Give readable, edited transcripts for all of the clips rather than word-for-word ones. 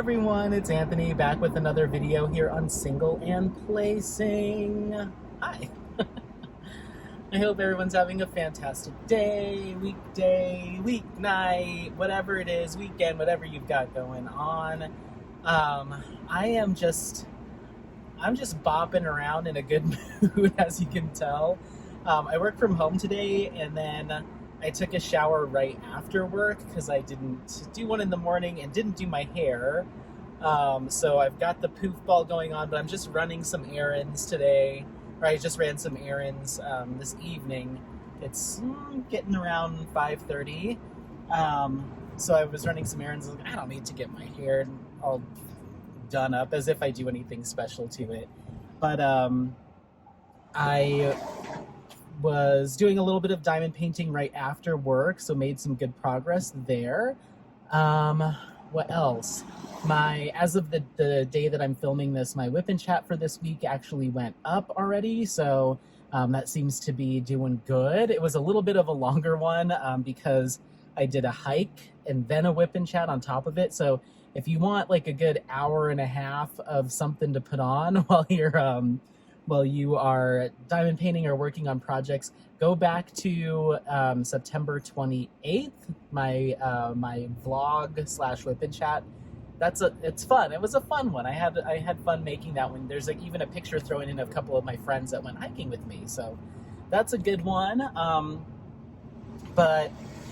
everyone, it's Anthony back with another video here on Single and Placing. Hi. I hope everyone's having a fantastic day, weekday, weeknight, whatever it is, weekend, whatever you've got going on. I'm just bopping around in a good mood, as you can tell. I work from home today, and then I took a shower right after work because I didn't do one in the morning and didn't do my hair. So I've got the poof ball going on, but I'm just running some errands today. Or I just ran some errands this evening. It's getting around 5:30. So I was running some errands. I don't need to get my hair all done up as if I do anything special to it. But I was doing a little bit of diamond painting right after work, so made some good progress there. What else? As of the day that I'm filming this, my whip and chat for this week actually went up already, so that seems to be doing good. It was a little bit of a longer one because I did a hike and then a whip and chat on top of it. So if you want like a good hour and a half of something to put on while you are diamond painting or working on projects, go back to September 28th, my vlog / whip and chat. It's fun. It was a fun one. I had fun making that one. There's like even a picture thrown in of a couple of my friends that went hiking with me, so that's a good one. But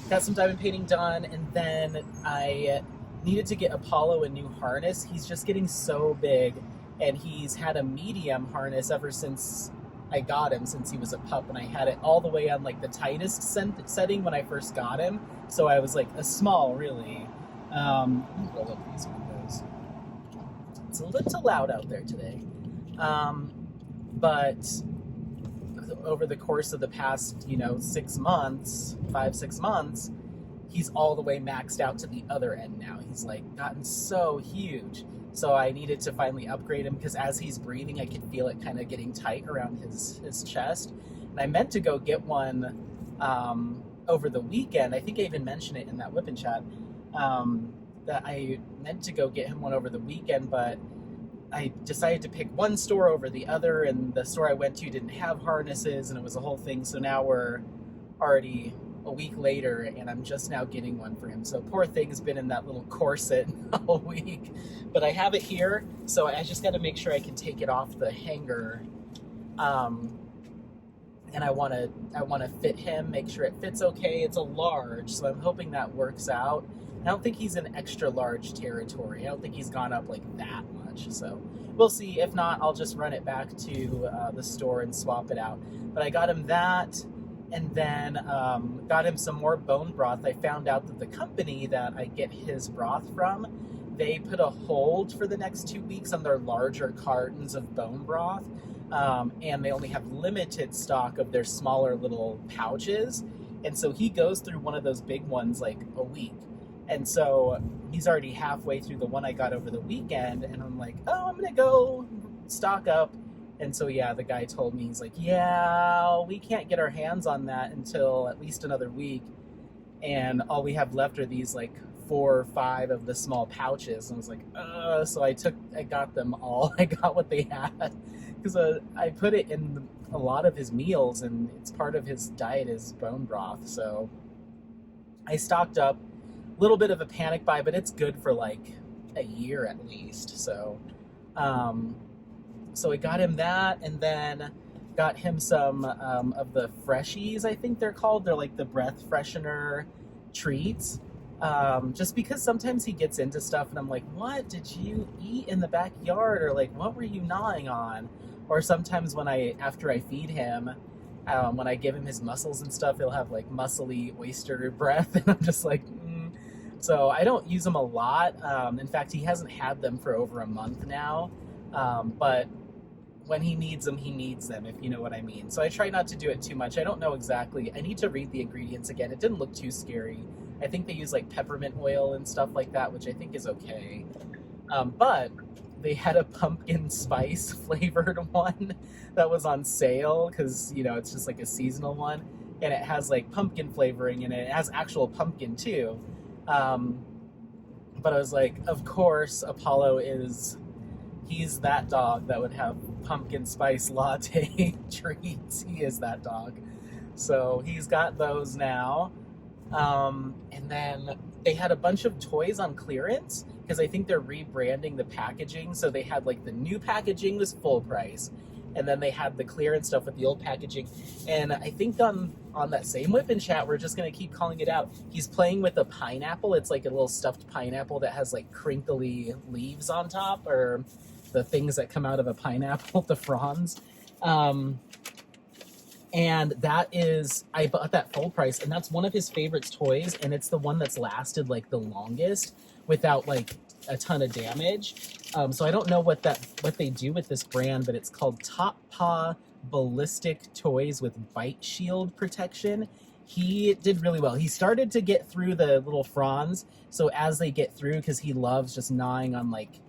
got some diamond painting done, and then I needed to get Apollo a new harness. He's just getting so big, and he's had a medium harness ever since I got him, since he was a pup, and I had it all the way on like the tightest setting when I first got him, so I was like a small, really. Let me roll up these windows. It's a little loud out there today. But over the course of the past, 6 months, 5-6 months, he's all the way maxed out to the other end now. He's like gotten so huge. So I needed to finally upgrade him because as he's breathing, I could feel it kind of getting tight around his chest. And I meant to go get one over the weekend. I think I even mentioned it in that whip and chat. That I meant to go get him one over the weekend, but I decided to pick one store over the other, and the store I went to didn't have harnesses, and it was a whole thing. So now we're already a week later, and I'm just now getting one for him. So poor thing's been in that little corset all week, but I have it here, so I just got to make sure I can take it off the hanger. And I want to fit him, make sure it fits okay. It's a large, so I'm hoping that works out. I don't think he's in extra large territory. I don't think he's gone up like that much, so we'll see. If not, I'll just run it back to the store and swap it out. But I got him that, and then got him some more bone broth. I found out that the company that I get his broth from, they put a hold for the next 2 weeks on their larger cartons of bone broth, and they only have limited stock of their smaller little pouches. And so he goes through one of those big ones like a week. And so he's already halfway through the one I got over the weekend, and I'm like, oh, I'm going to go stock up. And so, yeah, the guy told me, he's like, yeah, we can't get our hands on that until at least another week. And all we have left are these like 4 or 5 of the small pouches. And I was like, so I got them all. I got what they had because I put it in a lot of his meals, and it's part of his diet is bone broth. So I stocked up. Little bit of a panic buy, but it's good for like a year at least. So I got him that, and then got him some of the freshies, I think they're called. They're like the breath freshener treats. Just because sometimes he gets into stuff and I'm like, what did you eat in the backyard? Or like, what were you gnawing on? Or sometimes after I feed him, when I give him his mussels and stuff, he'll have like muscly oyster breath, and I'm just like, So I don't use them a lot. In fact, he hasn't had them for over a month now. But when he needs them, if you know what I mean. So I try not to do it too much. I don't know exactly. I need to read the ingredients again. It didn't look too scary. I think they use like peppermint oil and stuff like that, which I think is okay. But they had a pumpkin spice flavored one that was on sale because, it's just like a seasonal one. And it has like pumpkin flavoring in it. It has actual pumpkin too. But I was like, of course, Apollo he's that dog that would have pumpkin spice latte treats. He is that dog. So he's got those now. And then they had a bunch of toys on clearance because I think they're rebranding the packaging. So they had like the new packaging was full price, and then they had the clearance stuff with the old packaging. And I think on that same Whip Chat, we're just going to keep calling it out. He's playing with a pineapple. It's like a little stuffed pineapple that has like crinkly leaves on top, or the things that come out of a pineapple, the fronds. And that is, I bought that full price, and that's one of his favorite toys, and it's the one that's lasted like the longest without like a ton of damage. So I don't know what they do with this brand, but it's called Top Paw Ballistic Toys with Bite Shield Protection. He did really well. He started to get through the little fronds, so as they get through, because he loves just gnawing on like,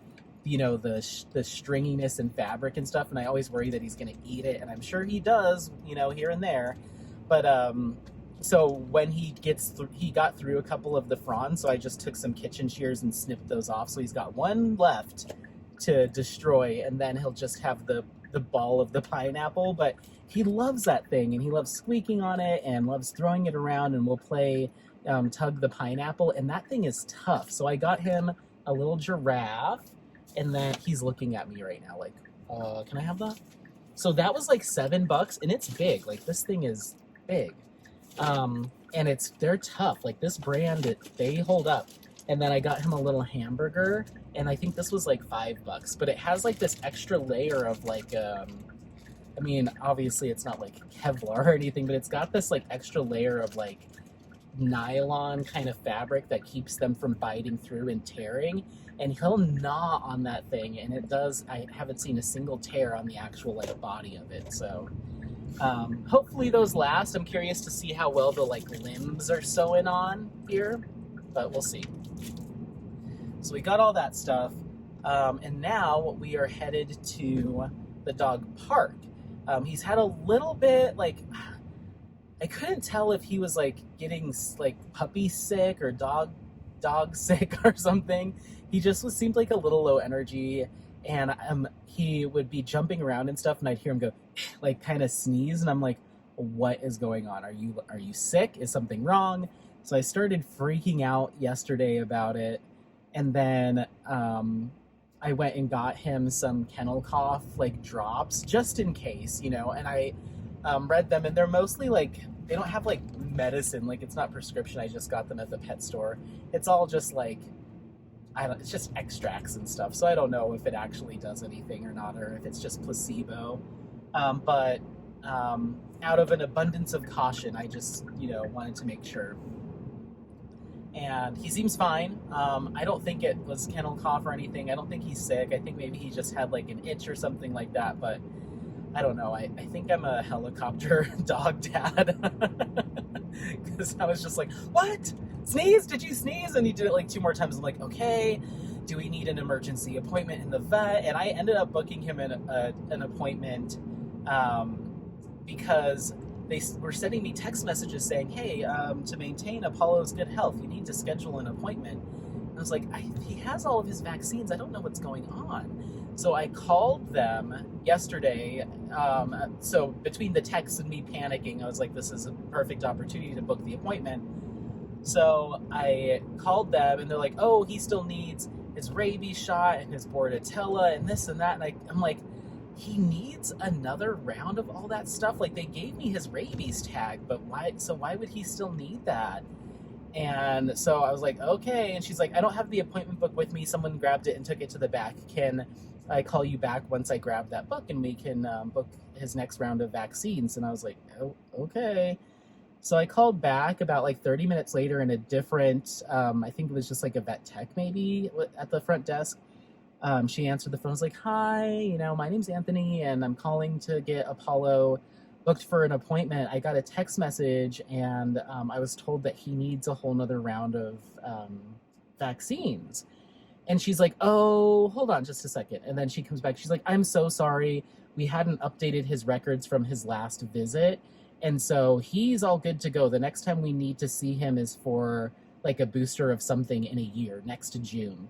you know, the stringiness and fabric and stuff, and I always worry that he's going to eat it, and I'm sure he does, you know, here and there. But so when he got through a couple of the fronds, so I just took some kitchen shears and snipped those off, so he's got one left to destroy, and then he'll just have the ball of the pineapple. But he loves that thing, and he loves squeaking on it and loves throwing it around, and we'll play tug the pineapple, and that thing is tough. So I got him a little giraffe, and then he's looking at me right now like, can I have that? So that was like $7, and it's big. Like, this thing is big. And they're tough. Like, this brand, they hold up. And then I got him a little hamburger, and I think this was like $5, but it has like this extra layer of like, I mean, obviously it's not like Kevlar or anything, but it's got this like extra layer of like nylon kind of fabric that keeps them from biting through and tearing. And he'll gnaw on that thing, and it does. I haven't seen a single tear on the actual like body of it. So hopefully those last. I'm curious to see how well the like limbs are sewing on here, but we'll see. So we got all that stuff, and now we are headed to the dog park. He's had a little bit like, I couldn't tell if he was like getting like puppy sick or dog sick or something. He just seemed like a little low energy, and he would be jumping around and stuff, and I'd hear him go like kind of sneeze, and I'm like, what is going on? Are you sick? Is something wrong? So I started freaking out yesterday about it, and then I went and got him some kennel cough like drops just in case, you know, and I read them, and they're mostly like, they don't have like medicine, like it's not prescription. I just got them at the pet store. It's all just like, it's just extracts and stuff. So I don't know if it actually does anything or not, or if it's just placebo. But out of an abundance of caution, I just, you know, wanted to make sure. And he seems fine. I don't think it was kennel cough or anything. I don't think he's sick. I think maybe he just had like an itch or something like that, but I don't know. I think I'm a helicopter dog dad. Because I was just like, what? Sneeze? Did you sneeze? And he did it like 2 more times. I'm like, okay, do we need an emergency appointment in the vet? And I ended up booking him an appointment because they were sending me text messages saying, hey, to maintain Apollo's good health, you need to schedule an appointment. And I was like, he has all of his vaccines. I don't know what's going on. So I called them yesterday. So between the texts and me panicking, I was like, this is a perfect opportunity to book the appointment. So I called them, and they're like, oh, he still needs his rabies shot and his Bordetella and this and that. And I'm like, he needs another round of all that stuff? Like, they gave me his rabies tag, but why? So why would he still need that? And so I was like, okay. And she's like, I don't have the appointment book with me. Someone grabbed it and took it to the back. Can I call you back once I grab that book, and we can book his next round of vaccines? And I was like, oh, okay. So I called back about like 30 minutes later, in a different, I think it was just like a vet tech maybe at the front desk. She answered the phone. I was like, hi, you know, my name's Anthony, and I'm calling to get Apollo booked for an appointment. I got a text message, and I was told that he needs a whole nother round of vaccines. And she's like, oh, hold on just a second. And then she comes back. She's like, I'm so sorry. We hadn't updated his records from his last visit. And so he's all good to go. The next time we need to see him is for like a booster of something in a year, next to June,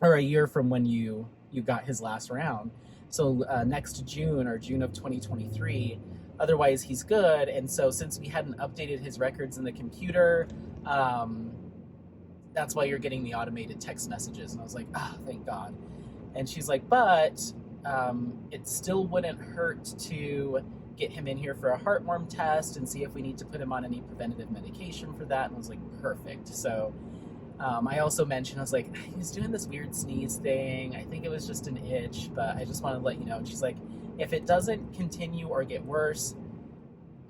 or a year from when you got his last round. So next June, or June of 2023. Otherwise, he's good. And so since we hadn't updated his records in the computer, that's why you're getting the automated text messages. And I was like, thank God. And she's like, but it still wouldn't hurt to get him in here for a heartworm test and see if we need to put him on any preventative medication for that. And I was like, perfect. So I also mentioned, I was like, he's doing this weird sneeze thing. I think it was just an itch, but I just wanted to let you know. And she's like, if it doesn't continue or get worse,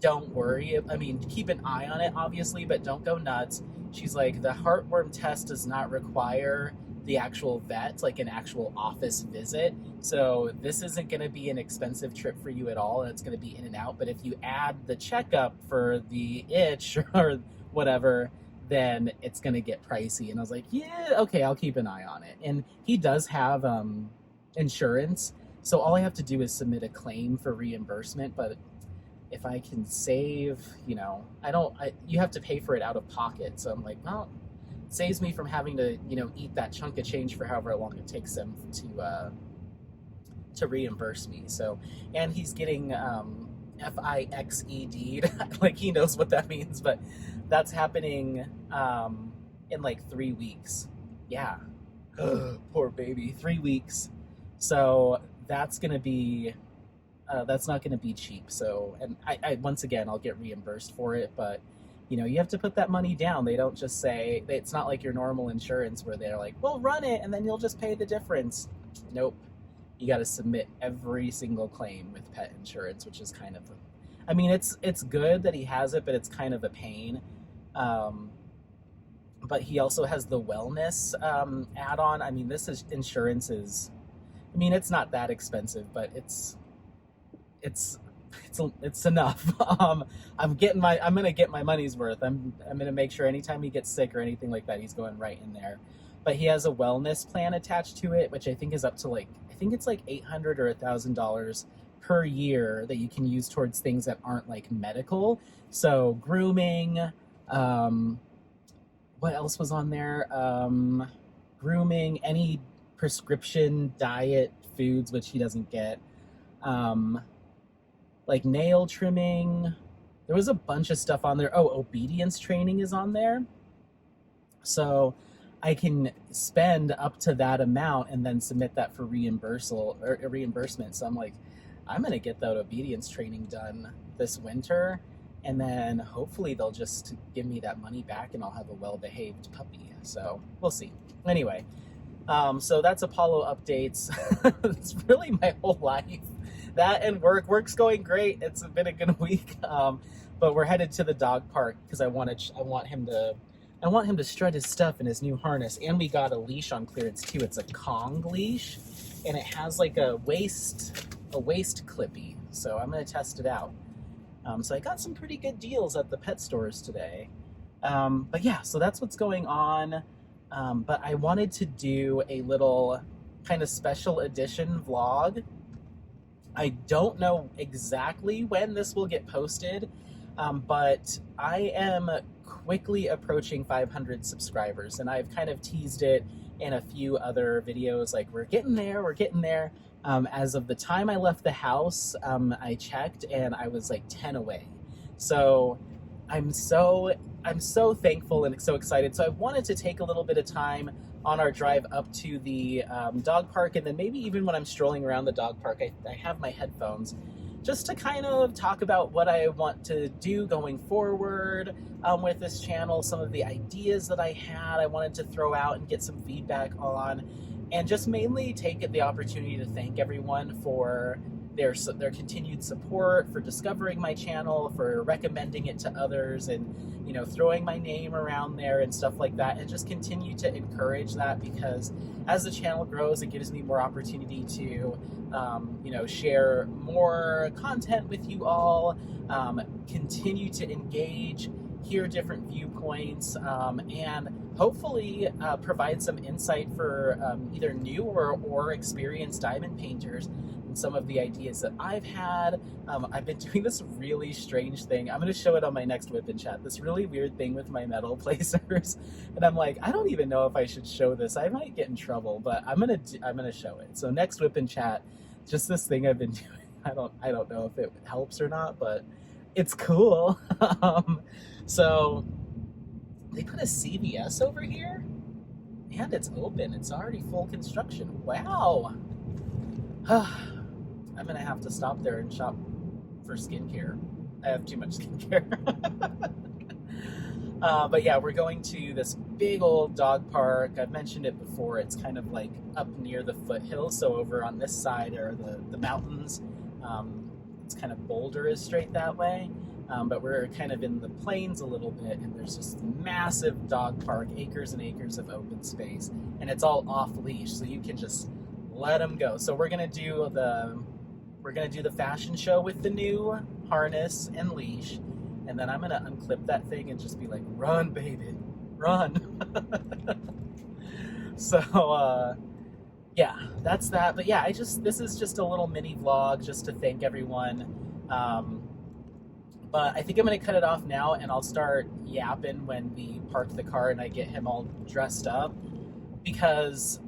don't worry. I mean, keep an eye on it, obviously, but don't go nuts. She's like, the heartworm test does not require the actual vet, like an actual office visit. So this isn't going to be an expensive trip for you at all. And it's going to be in and out. But if you add the checkup for the itch or whatever, then it's going to get pricey. And I was like, yeah, okay, I'll keep an eye on it. And he does have insurance. So all I have to do is submit a claim for reimbursement. But if I can save, you have to pay for it out of pocket. So I'm like, well, it saves me from having to, eat that chunk of change for however long it takes them to reimburse me. So, and he's getting FIXED'd, like he knows what that means, but that's happening in like 3 weeks. Yeah. Poor baby. 3 weeks. So that's going to be, that's not going to be cheap. So, and I once again, I'll get reimbursed for it, but you have to put that money down. They don't just say, it's not like your normal insurance where they're like, well, run it and then you'll just pay the difference. Nope. You got to submit every single claim with pet insurance, which is kind of, it's good that he has it, but it's kind of a pain. But he also has the wellness add-on. This insurance is, it's not that expensive, but it's enough. I'm gonna get my money's worth. I'm gonna make sure anytime he gets sick or anything like that, he's going right in there. But he has a wellness plan attached to it, which I think is up to it's like $800 or $1,000 per year that you can use towards things that aren't like medical. So grooming, what else was on there? Grooming, any prescription diet foods, which he doesn't get. Like nail trimming. There was a bunch of stuff on there. Oh, obedience training is on there. So I can spend up to that amount and then submit that for reimbursement. So I'm like, I'm going to get that obedience training done this winter. And then hopefully they'll just give me that money back and I'll have a well-behaved puppy. So we'll see. Anyway, so that's Apollo updates. It's really my whole life. That and work's going great. It's been a good week, but we're headed to the dog park because I want him to strut his stuff in his new harness. And we got a leash on clearance too. It's a Kong leash, and it has like a waist clippy. So I'm gonna test it out. So I got some pretty good deals at the pet stores today. But yeah, so that's what's going on. But I wanted to do a little kind of special edition vlog. I don't know exactly when this will get posted, but I am quickly approaching 500 subscribers, and I've kind of teased it in a few other videos, like we're getting there. As of the time I left the house, I checked and I was like 10 away. So I'm so thankful and so excited. So I wanted to take a little bit of time on our drive up to the dog park, and then maybe even when I'm strolling around the dog park, I have my headphones just to kind of talk about what I want to do going forward with this channel, some of the ideas that I wanted to throw out and get some feedback on, and just mainly take the opportunity to thank everyone for their continued support, for discovering my channel, for recommending it to others, and throwing my name around there and stuff like that, and just continue to encourage that, because as the channel grows, it gives me more opportunity to share more content with you all, continue to engage, hear different viewpoints, and hopefully provide some insight for either new or experienced diamond painters and some of the ideas that I've had. I've been doing this really strange thing. I'm going to show it on my next Whip and Chat. This really weird thing with my metal placers, and I'm like, I don't even know if I should show this. I might get in trouble, but I'm gonna show it. So next Whip and Chat, just this thing I've been doing. I don't know if it helps or not, but it's cool. So they put a CVS over here, and it's open. It's already full construction. Wow. I'm gonna have to stop there and shop for skincare. I have too much skincare. But yeah, we're going to this big old dog park. I've mentioned it before. It's kind of like up near the foothills. So over on this side are the mountains. It's kind of Boulder is straight that way. But we're kind of in the plains a little bit, and there's this massive dog park, acres and acres of open space, and it's all off leash, so you can just let them go. So we're gonna do the fashion show with the new harness and leash, and then I'm gonna unclip that thing and just be like, run, baby, run. So yeah, that's that. But yeah, this is just a little mini vlog just to thank everyone. But I think I'm going to cut it off now, and I'll start yapping when we park the car and I get him all dressed up, because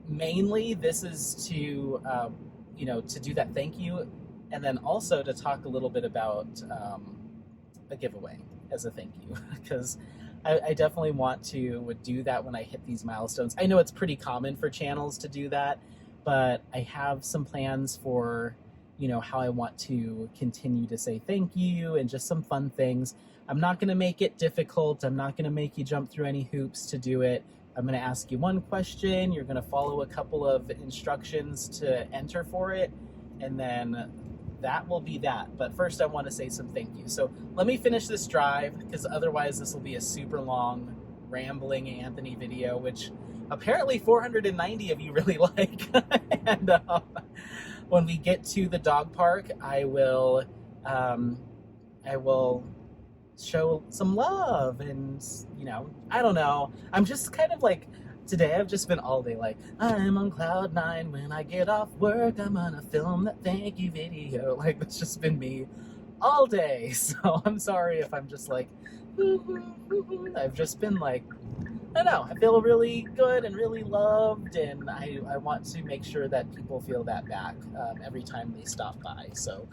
mainly this is to, to do that thank you, and then also to talk a little bit about a giveaway as a thank you, because I definitely want to do that when I hit these milestones. I know it's pretty common for channels to do that, but I have some plans for how I want to continue to say thank you and just some fun things. I'm not going to make it difficult. I'm not going to make you jump through any hoops to do it. I'm going to ask you one question. You're going to follow a couple of instructions to enter for it, and then that will be that. But first I want to say some thank you. So let me finish this drive, because otherwise this will be a super long rambling Anthony video, which apparently 490 of you really like. And when we get to the dog park, I will show some love, and I don't know. I'm just kind of like, today I've just been all day like, I'm on cloud 9. When I get off work, I'm gonna film that thank you video. Like, that's just been me all day. So I'm sorry if I'm just like, I've just been like, I don't know, I feel really good and really loved, and I want to make sure that people feel that back every time they stop by. So,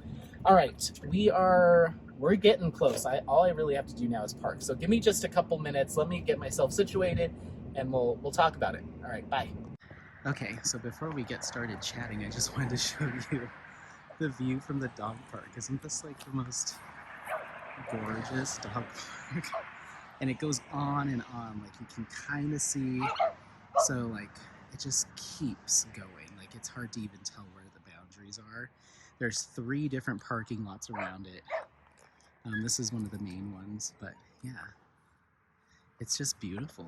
all right, we're getting close. All I really have to do now is park. So give me just a couple minutes. Let me get myself situated, and we'll talk about it. All right, bye. Okay, so before we get started chatting, I just wanted to show you the view from the dog park. Isn't this like the most gorgeous dog park? And it goes on and on, like you can kind of see, so like it just keeps going. Like it's hard to even tell where the boundaries are. There's 3 different parking lots around it. This is one of the main ones, but yeah, it's just beautiful.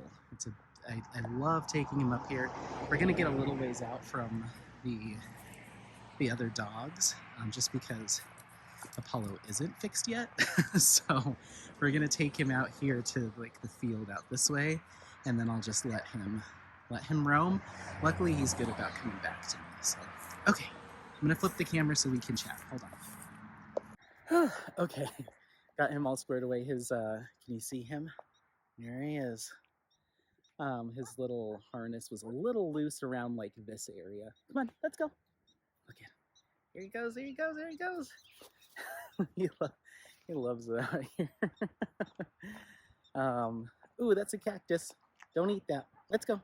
I love taking him up here. We're gonna get a little ways out from the other dogs, just because Apollo isn't fixed yet. So we're gonna take him out here to like the field out this way, and then I'll just let him roam. Luckily he's good about coming back to me. So okay, I'm gonna flip the camera so we can chat. Hold on. Okay, got him all squared away. His can you see him? There he is. His little harness was a little loose around like this area. Come on, let's go. Look at him. Here he goes, there he goes, there he goes. He loves it out here. Ooh, that's a cactus. Don't eat that. Let's go.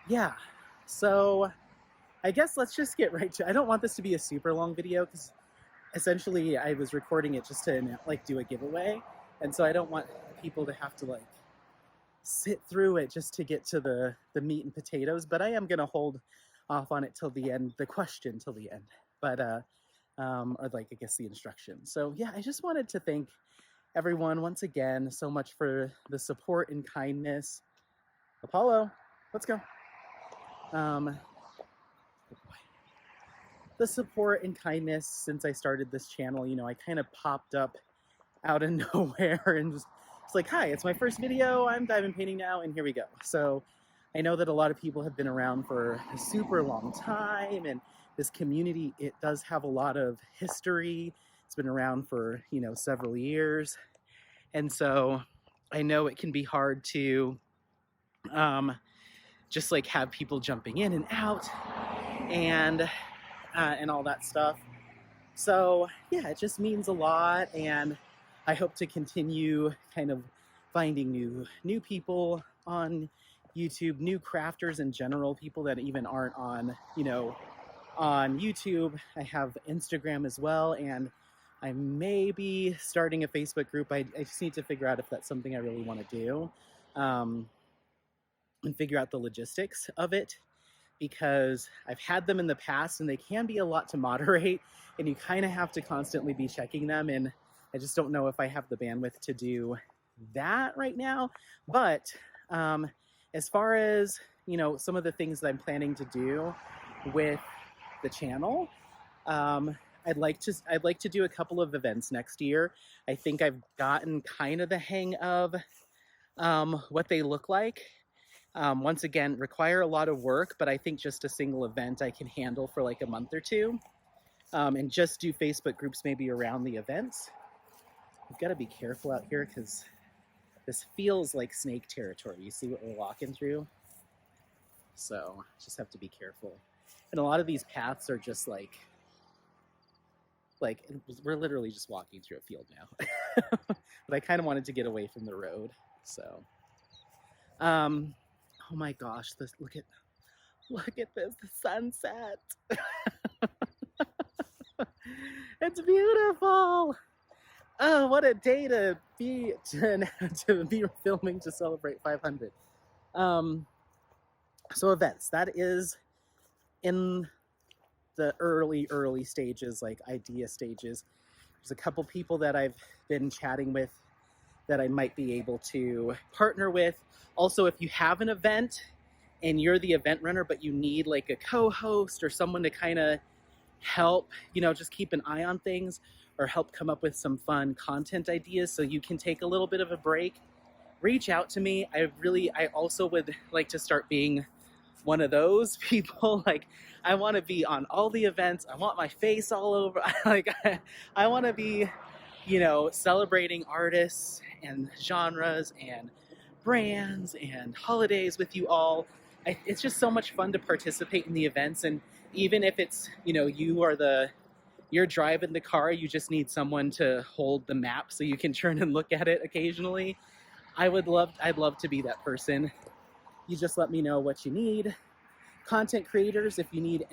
Yeah, so I guess let's just get right to, I don't want this to be a super long video, because essentially I was recording it just to like do a giveaway, and so I don't want people to have to like sit through it just to get to the meat and potatoes, but I am gonna hold off on it till the end, the question till the end, but or like I guess the instructions. So yeah, I just wanted to thank everyone once again so much for the support and kindness. Apollo, let's go. The support and kindness since I started this channel. You know, I kind of popped up out of nowhere and just, it's like, hi, it's my first video, I'm diamond painting now, and here we go. So I know that a lot of people have been around for a super long time, and this community, it does have a lot of history. It's been around for, you know, several years. And so I know it can be hard to just like have people jumping in and out and all that stuff. So yeah, it just means a lot, and I hope to continue kind of finding new people on YouTube, new crafters in general, people that even aren't on, you know, on YouTube. I have Instagram as well, and I may be starting a Facebook group. I just need to figure out if that's something I really want to do, and figure out the logistics of it, because I've had them in the past and they can be a lot to moderate, and you kind of have to constantly be checking them, and I just don't know if I have the bandwidth to do that right now. But as far as, you know, some of the things that I'm planning to do with the channel, I'd like to do a couple of events next year. I think I've gotten kind of the hang of what they look like. Once again, require a lot of work, but I think just a single event I can handle for like a month or two, and just do Facebook groups maybe around the events. We've got to be careful out here because this feels like snake territory. You see what we're walking through? So just have to be careful. And a lot of these paths are just like we're literally just walking through a field now. But I kind of wanted to get away from the road. So, oh my gosh, look at this, the sunset. It's beautiful. Oh, what a day to be filming to celebrate 500. So events, that is in the early stages, like idea stages. There's a couple people that I've been chatting with that I might be able to partner with. Also, if you have an event and you're the event runner, but you need like a co-host or someone to kind of help, you know, just keep an eye on things or help come up with some fun content ideas so you can take a little bit of a break, reach out to me. I also would like to start being one of those people. Like, I want to be on all the events. I want my face all over. I want to be, you know, celebrating artists and genres and brands and holidays with you all. It's just so much fun to participate in the events. And even if it's, you know, you're driving the car, you just need someone to hold the map so you can turn and look at it occasionally. I'd love to be that person. You just let me know what you need. Content creators, if you need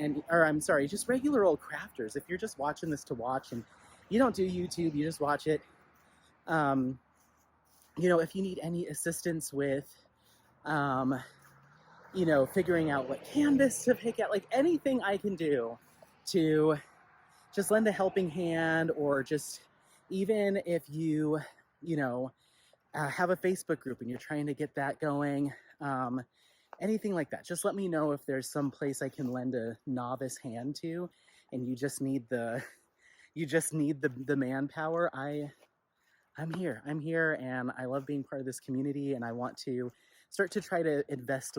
just regular old crafters. If you're just watching this to watch and you don't do YouTube, you just watch it. You know, if you need any assistance with, you know, figuring out what canvas to pick out, like anything I can do to just lend a helping hand, or just even if you know, have a Facebook group and you're trying to get that going, anything like that, just let me know if there's some place I can lend a novice hand to, and you just need the manpower. I'm here, and I love being part of this community, and I want to start to try to invest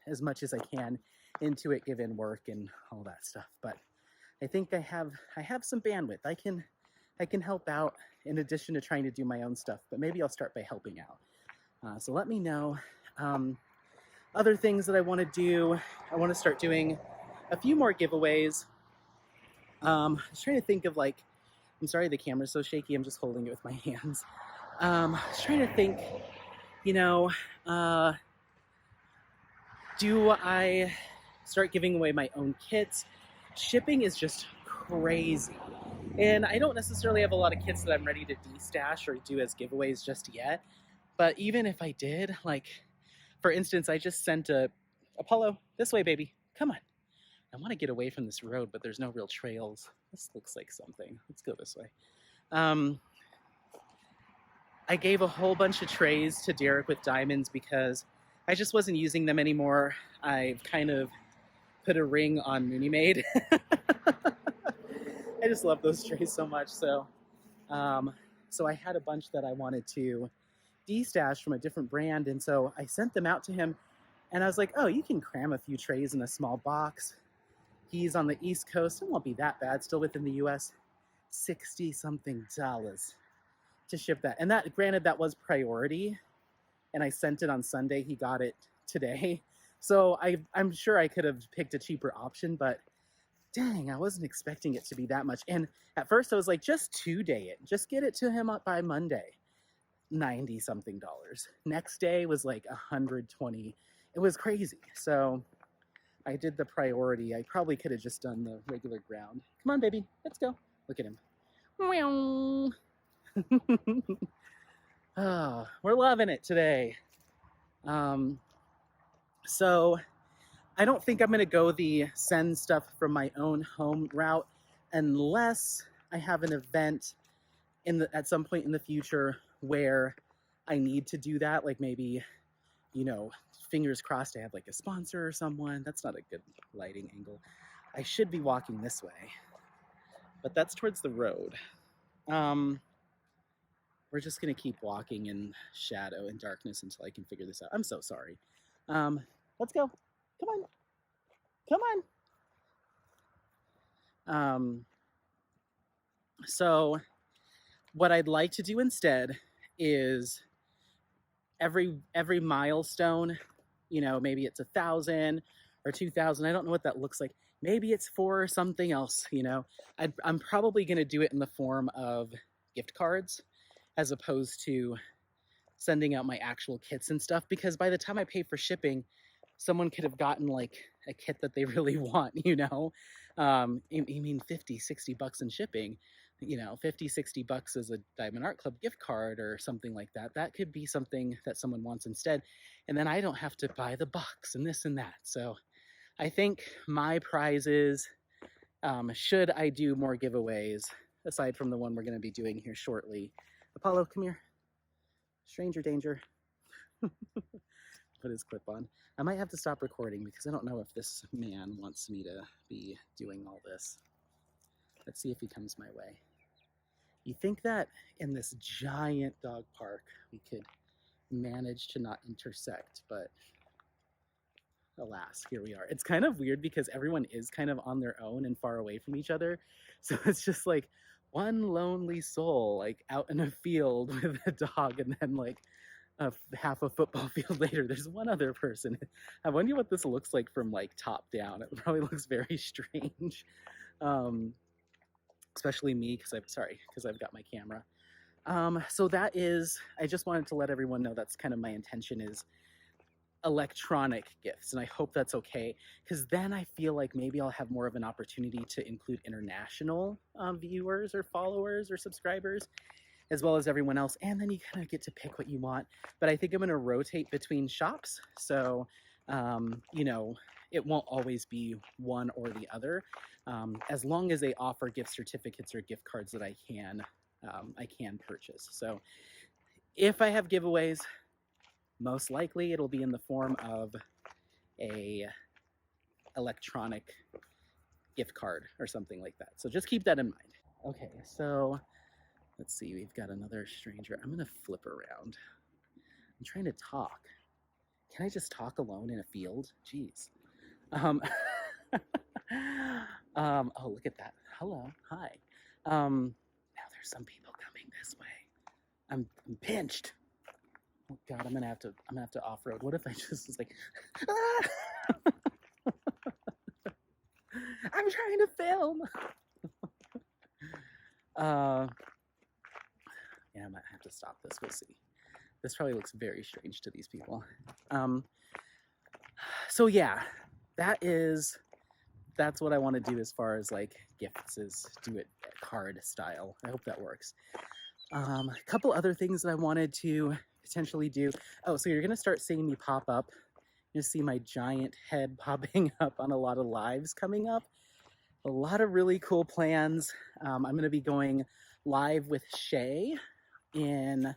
as much as I can into it, given work and all that stuff. But I think I have some bandwidth. I can help out in addition to trying to do my own stuff, but maybe I'll start by helping out. So let me know. Other things that I want to do, I want to start doing a few more giveaways. I was trying to think of, like, I'm sorry the camera's so shaky, I'm just holding it with my hands. I was trying to think, you know, do I start giving away my own kits? Shipping is just crazy. And I don't necessarily have a lot of kits that I'm ready to de-stash or do as giveaways just yet. But even if I did, like, for instance, I just sent Apollo, this way, baby, come on. I want to get away from this road, but there's no real trails. This looks like something. Let's go this way. I gave a whole bunch of trays to Derek with diamonds because I just wasn't using them anymore. I've kind of put a ring on Mini Maid. I just love those trays so much. So I had a bunch that I wanted to de-stash from a different brand, and so I sent them out to him. And I was like, oh, you can cram a few trays in a small box. He's on the East Coast. It won't be that bad. Still within the US. $60-something to ship that. And that, granted, that was priority. And I sent it on Sunday. He got it today. So I'm sure I could have picked a cheaper option, but dang, I wasn't expecting it to be that much. And at first I was like, just 2-day it. Just get it to him up by Monday. $90-something. Next day was like 120. It was crazy. So I did the priority. I probably could have just done the regular ground. Come on, baby. Let's go. Look at him. Oh, we're loving it today. So I don't think I'm going to go the send stuff from my own home route unless I have an event at some point in the future where I need to do that. Like maybe, you know, fingers crossed I have like a sponsor or someone. That's not a good lighting angle. I should be walking this way, but that's towards the road. We're just going to keep walking in shadow and darkness until I can figure this out. I'm so sorry. Let's go. Come on. Come on. So what I'd like to do instead is every milestone, you know, maybe it's 1,000 or 2,000. I don't know what that looks like. Maybe it's for something else, you know. I'm probably going to do it in the form of gift cards as opposed to sending out my actual kits and stuff, because by the time I pay for shipping, someone could have gotten like a kit that they really want, you know. I mean, 50, 60 bucks in shipping, you know, 50, 60 bucks as a Diamond Art Club gift card or something like that. That could be something that someone wants instead. And then I don't have to buy the box and this and that. So I think my prizes, should I do more giveaways, aside from the one we're going to be doing here shortly. Apollo, come here. Stranger danger. Put his clip on. I might have to stop recording because I don't know if this man wants me to be doing all this. Let's see if he comes my way. You think that in this giant dog park we could manage to not intersect, but alas, here we are. It's kind of weird because everyone is kind of on their own and far away from each other. So it's just like one lonely soul like out in a field with a dog, and then like half a football field later there's one other person. I wonder what this looks like from like top down. It probably looks very strange, especially me because I've got my camera. So that is, I just wanted to let everyone know that's kind of my intention, is electronic gifts, and I hope that's okay, because then I feel like maybe I'll have more of an opportunity to include international viewers or followers or subscribers, as well as everyone else, and then you kind of get to pick what you want. But I think I'm going to rotate between shops, so you know, it won't always be one or the other, as long as they offer gift certificates or gift cards that I can purchase. So if I have giveaways, most likely it'll be in the form of a electronic gift card or something like that. So just keep that in mind. Okay, so let's see, we've got another stranger. I'm gonna flip around. I'm trying to talk. Can I just talk alone in a field? Jeez. Oh, look at that. Hello, hi. Now there's some people coming this way. I'm pinched. Oh God, I'm gonna have to off-road. What if I just was like, ah! I'm trying to film. Yeah, I might have to stop this. We'll see. This probably looks very strange to these people. So yeah, that's what I want to do as far as like gifts, is do it card style. I hope that works. A couple other things that I wanted to potentially do. Oh, so you're gonna start seeing me pop up. You're gonna see my giant head popping up on a lot of lives coming up. A lot of really cool plans. I'm gonna be going live with Shay in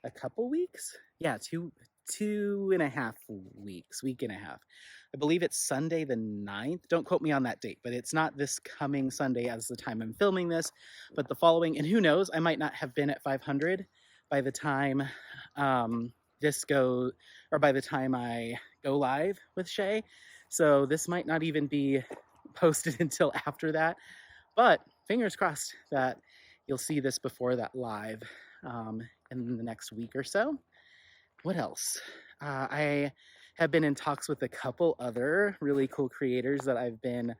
a couple weeks. Yeah, two and a half weeks, week and a half. I believe it's Sunday the 9th. Don't quote me on that date, but it's not this coming Sunday as the time I'm filming this, but the following, and who knows, I might not have been at 500 by the time this goes, or by the time I go live with Shay. So this might not even be posted until after that, but fingers crossed that you'll see this before that live in the next week or so. What else? I have been in talks with a couple other really cool creators that I've been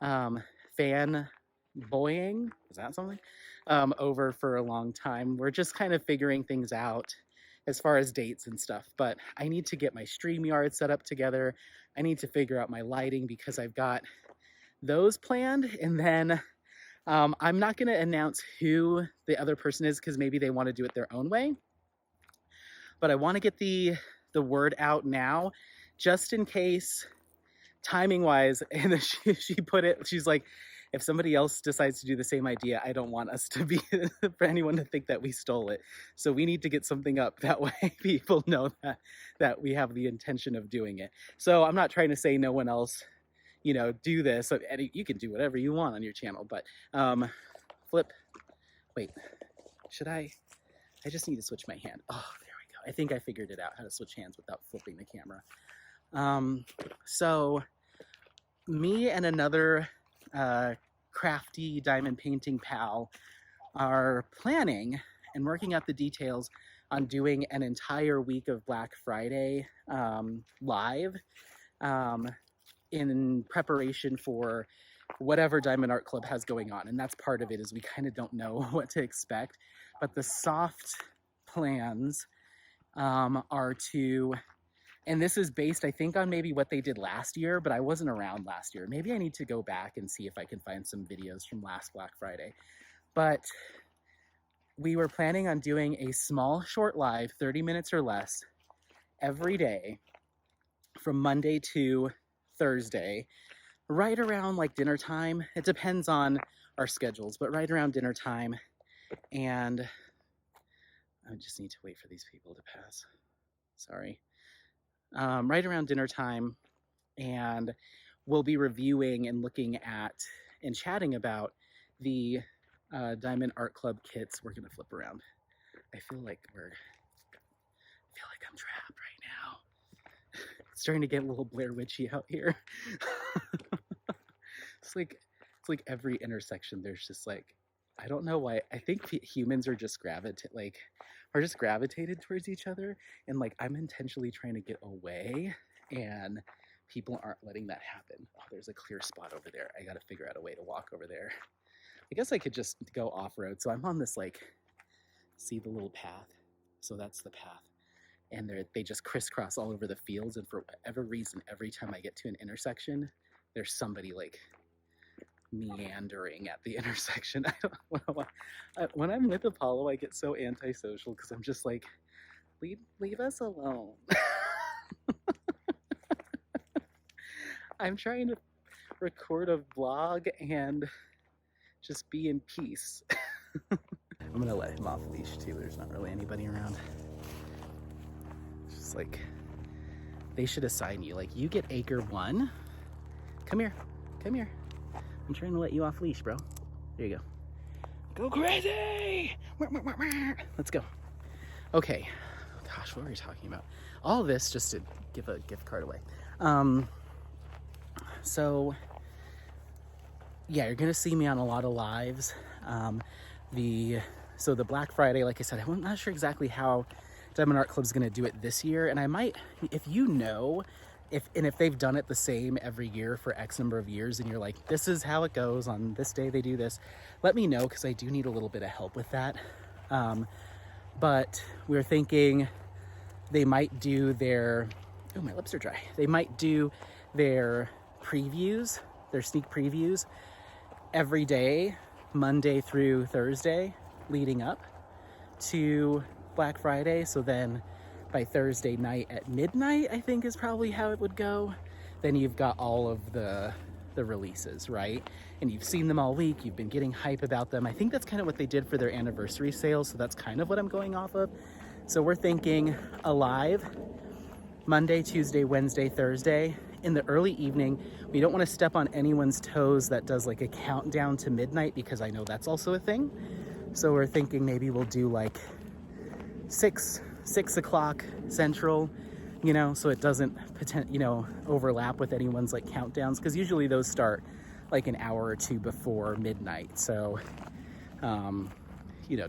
fanboying, is that something? Over for a long time. We're just kind of figuring things out as far as dates and stuff, but I need to get my StreamYard set up together. I need to figure out my lighting because I've got those planned, and then I'm not going to announce who the other person is because maybe they want to do it their own way, but I want to get the word out now just in case, timing wise. And then she put it, she's like, if somebody else decides to do the same idea, I don't want us to be, for anyone to think that we stole it. So we need to get something up. That way people know that we have the intention of doing it. So I'm not trying to say no one else, you know, do this. And you can do whatever you want on your channel, but flip, wait, should I just need to switch my hand. Oh, there we go. I think I figured it out, how to switch hands without flipping the camera. So me and another crafty diamond painting pal are planning and working out the details on doing an entire week of Black Friday live in preparation for whatever Diamond Art Club has going on. And that's part of it, is we kind of don't know what to expect, but the soft plans are to, and this is based, I think, on maybe what they did last year, but I wasn't around last year. Maybe I need to go back and see if I can find some videos from last Black Friday. But we were planning on doing a small, short live, 30 minutes or less, every day from Monday to Thursday, right around like dinner time. It depends on our schedules, but right around dinner time. And I just need to wait for these people to pass. Sorry. Right around dinner time, and we'll be reviewing and looking at and chatting about the Diamond Art Club kits. We're gonna flip around. I feel like I'm trapped right now. It's starting to get a little Blair Witchy out here. It's like every intersection there's just like, I don't know why. I think humans are just gravitated towards each other, and like I'm intentionally trying to get away, and people aren't letting that happen. Oh, there's a clear spot over there. I got to figure out a way to walk over there. I guess I could just go off-road. So I'm on this, like, see the little path? So that's the path. And they just crisscross all over the fields, and for whatever reason, every time I get to an intersection, there's somebody like meandering at the intersection. When I'm with Apollo, I get so antisocial because I'm just like, leave us alone. I'm trying to record a vlog and just be in peace. I'm gonna let him off leash too. There's not really anybody around. It's just like, they should assign you, like, you get acre 1. Come here. I'm trying to let you off leash, bro. There you go. Go crazy! Let's go. Okay. Gosh, what were we talking about? All this just to give a gift card away. So yeah, you're gonna see me on a lot of lives. So the Black Friday, like I said, I'm not sure exactly how Diamond Art Club's gonna do it this year, and I might, if you know, if they've done it the same every year for X number of years, and you're like, this is how it goes, on this day they do this, let me know, because I do need a little bit of help with that. But we're thinking they might do their, oh, my lips are dry. They might do their previews, their sneak previews, every day, Monday through Thursday, leading up to Black Friday. So then by Thursday night at midnight, I think is probably how it would go. Then you've got all of the releases, right? And you've seen them all week, you've been getting hype about them. I think that's kind of what they did for their anniversary sale, so that's kind of what I'm going off of. So we're thinking a live Monday, Tuesday, Wednesday, Thursday in the early evening. We don't want to step on anyone's toes that does like a countdown to midnight, because I know that's also a thing. So we're thinking maybe we'll do like 6 o'clock Central you know, so it doesn't overlap with anyone's like countdowns, because usually those start like an hour or two before midnight. So,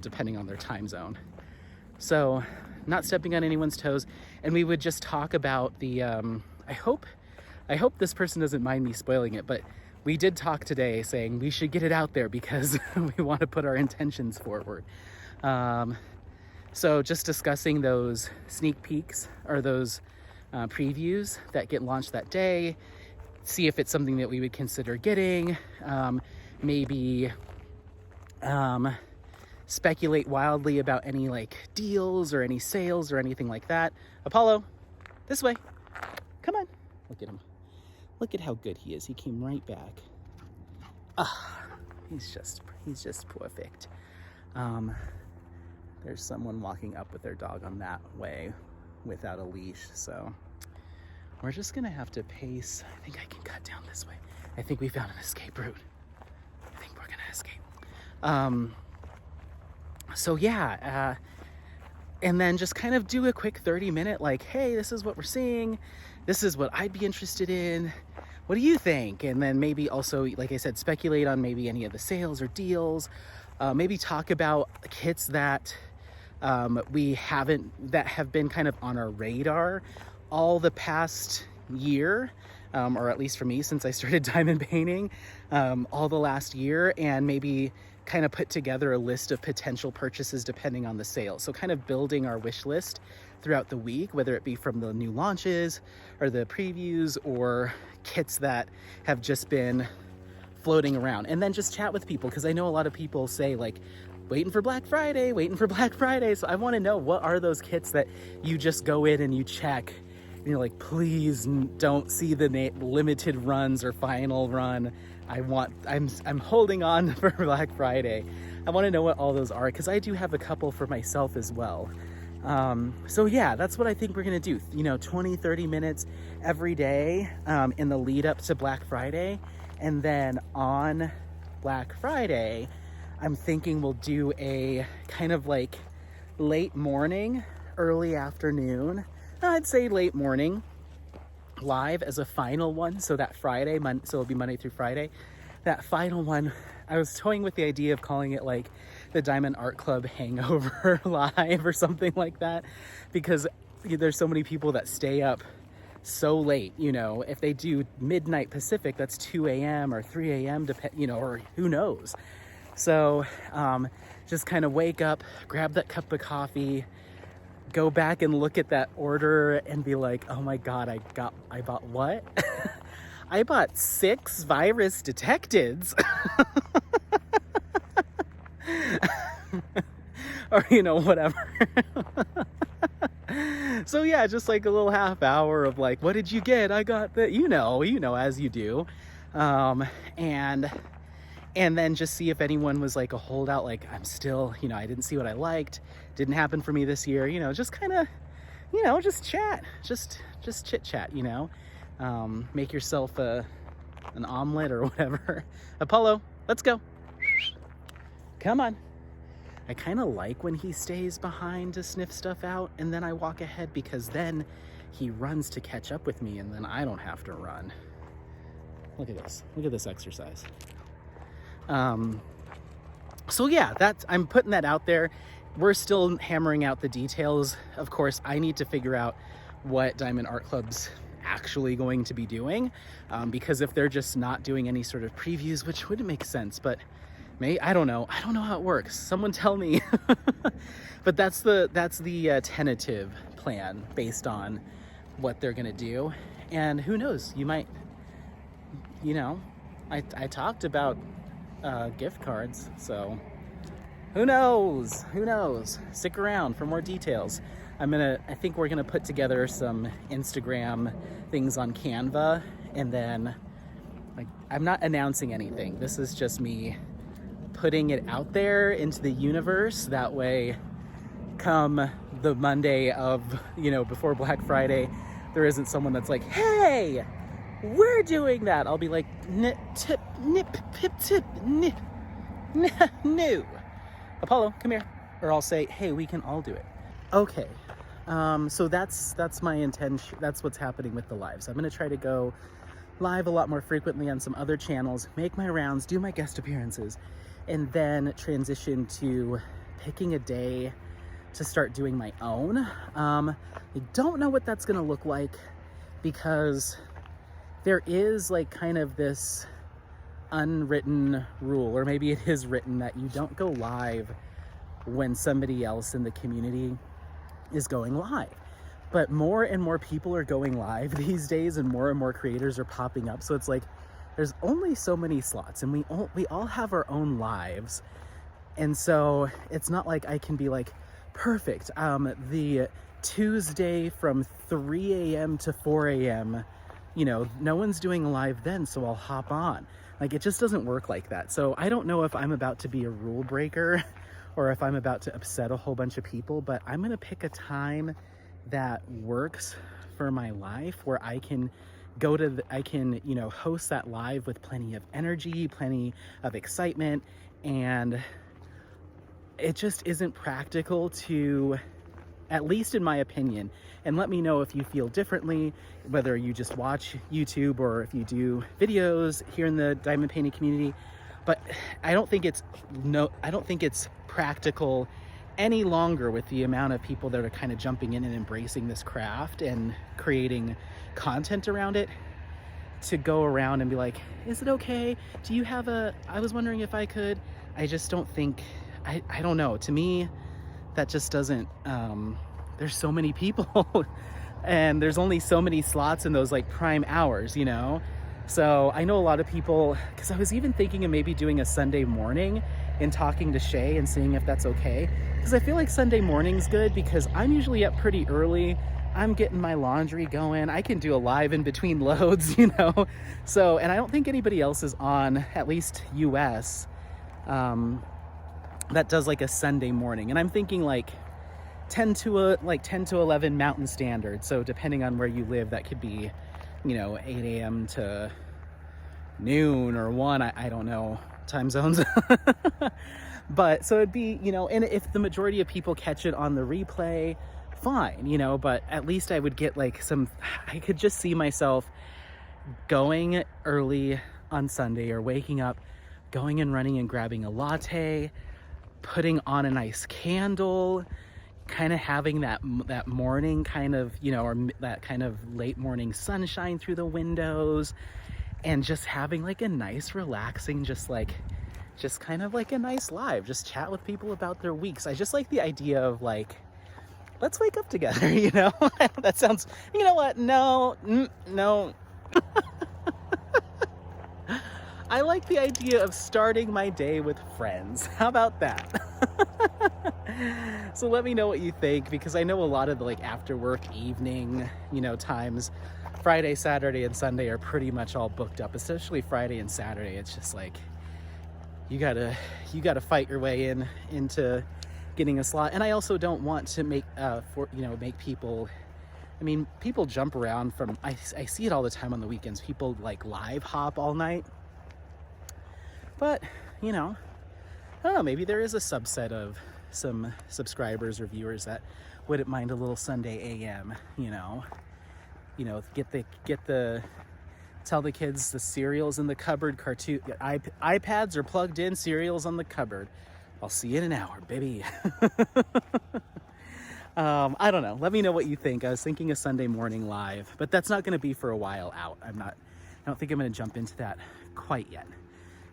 depending on their time zone. So not stepping on anyone's toes. And we would just talk about the, I hope this person doesn't mind me spoiling it, but we did talk today saying we should get it out there because we want to put our intentions forward. So just discussing those sneak peeks or those previews that get launched that day, see if it's something that we would consider getting, maybe speculate wildly about any like deals or any sales or anything like that. Apollo, this way. Come on. Look at him. Look at how good he is. He came right back. He's just perfect. There's someone walking up with their dog on that way without a leash, so we're just gonna have to pace. I think I can cut down this way. I think we found an escape route. I think we're gonna escape. So yeah, and then just kind of do a quick 30-minute like, hey, this is what we're seeing. This is what I'd be interested in. What do you think? And then maybe also, like I said, speculate on maybe any of the sales or deals. Maybe talk about kits that that have been kind of on our radar all the past year, or at least for me since I started diamond painting, all the last year, and maybe kind of put together a list of potential purchases depending on the sale. So kind of building our wish list throughout the week, whether it be from the new launches or the previews or kits that have just been floating around. And then just chat with people, because I know a lot of people say like, waiting for Black Friday. So I want to know, what are those kits that you just go in and you check and you're like, please don't see the limited runs or final run. I'm holding on for Black Friday. I want to know what all those are, because I do have a couple for myself as well. So yeah, that's what I think we're going to do. 20-30 minutes every day in the lead up to Black Friday. And then on Black Friday, I'm thinking we'll do a kind of like late morning, early afternoon. I'd say late morning live as a final one. So that Friday, so it'll be Monday through Friday. That final one, I was toying with the idea of calling it like the Diamond Art Club Hangover Live or something like that, because there's so many people that stay up so late. If they do midnight Pacific, that's 2 a.m. or 3 a.m. Or who knows. So just kind of wake up, grab that cup of coffee, go back and look at that order and be like, oh my God, I bought what? I bought 6 virus detecteds. Or, whatever. So yeah, just like a little half hour of like, what did you get? I got the, as you do. And then just see if anyone was like a holdout, like I'm still, I didn't see what I liked. Didn't happen for me this year, just kind of, just chat, just chit chat, make yourself an omelet or whatever. Apollo, let's go. Come on. I kind of like when he stays behind to sniff stuff out and then I walk ahead, because then he runs to catch up with me and then I don't have to run. Look at this exercise. So yeah, I'm putting that out there. We're still hammering out the details. Of course, I need to figure out what Diamond Art Club's actually going to be doing, because if they're just not doing any sort of previews, which wouldn't make sense, but I don't know how it works. Someone tell me. But that's the tentative plan based on what they're gonna do. And who knows, you might, I talked about gift cards, so who knows? Stick around for more details. I think we're gonna put together some Instagram things on Canva, and then I'm not announcing anything. This is just me putting it out there into the universe. That way, come the Monday of, before Black Friday, there isn't someone that's like, hey, we're doing that. I'll be like, nip, pip, tip, nip, no. Apollo, come here. Or I'll say, hey, we can all do it. Okay. So that's my intention. That's what's happening with the lives. I'm going to try to go live a lot more frequently on some other channels, make my rounds, do my guest appearances, and then transition to picking a day to start doing my own. I don't know what that's going to look like, because there is like kind of this unwritten rule, or maybe it is written, that you don't go live when somebody else in the community is going live. But more and more people are going live these days, and more creators are popping up. So it's like there's only so many slots, and we all have our own lives. And so it's not like I can be like, perfect, the Tuesday from 3 a.m. to 4 a.m., you know, no one's doing a live then, so I'll hop on. Like, it just doesn't work like that. So I don't know if I'm about to be a rule breaker or if I'm about to upset a whole bunch of people, but I'm gonna pick a time that works for my life, where I can go to I can, you know, host that live with plenty of energy, plenty of excitement. And it just isn't practical to, at least in my opinion, and let me know if you feel differently, whether you just watch YouTube or if you do videos here in the diamond painting community. But I don't think it's practical any longer, with the amount of people that are kind of jumping in and embracing this craft and creating content around it, to go around and be like, is it okay? Do you have I was wondering if I could. I just don't think, I don't know. To me, that just doesn't, there's so many people and there's only so many slots in those like prime hours, you know? So I know a lot of people, because I was even thinking of maybe doing a Sunday morning and talking to Shay and seeing if that's okay. Because I feel like Sunday morning's good, because I'm usually up pretty early. I'm getting my laundry going. I can do a live in between loads, you know? So, and I don't think anybody else is on, at least US, that does like a Sunday morning. And I'm thinking like 10 to 11 Mountain Standard. So depending on where you live, that could be, you know, 8 a.m. to noon or 1, I don't know time zones. But so it'd be, you know, and if the majority of people catch it on the replay, fine, you know, but at least I would get like I could just see myself going early on Sunday, or waking up, going and running and grabbing a latte, putting on a nice candle, kind of having that morning kind of, you know, or that kind of late morning sunshine through the windows, and just having like a nice relaxing, just kind of like a nice live, just chat with people about their weeks. I just like the idea of like, let's wake up together, you know? That sounds, you know what? No. I like the idea of starting my day with friends. How about that? So let me know what you think, because I know a lot of the like after work evening, you know, times, Friday, Saturday, and Sunday are pretty much all booked up, especially Friday and Saturday. It's just like, you gotta fight your way into getting a slot. And I also don't want to make people, I mean, people jump around from, I see it all the time on the weekends, people like live hop all night. But, you know, I don't know, maybe there is a subset of some subscribers or viewers that wouldn't mind a little Sunday AM, you know, tell the kids the cereal's in the cupboard, cartoon, iPads are plugged in, cereal's on the cupboard. I'll see you in an hour, baby. I don't know. Let me know what you think. I was thinking a Sunday morning live, but that's not going to be for a while out. I don't think I'm going to jump into that quite yet.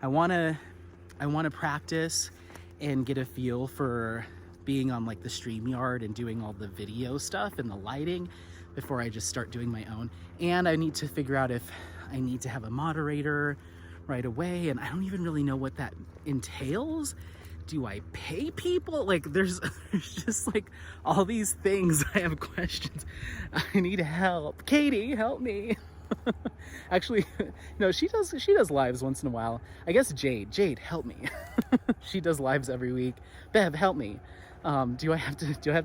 I want to practice and get a feel for being on like the StreamYard and doing all the video stuff and the lighting before I just start doing my own. And I need to figure out if I need to have a moderator right away, and I don't even really know what that entails. Do I pay people? Like there's just like all these things. I have questions. I need help. Katie, help me. Actually, no, she does lives once in a while. I guess Jade, help me. She does lives every week. Bev, help me. Do I have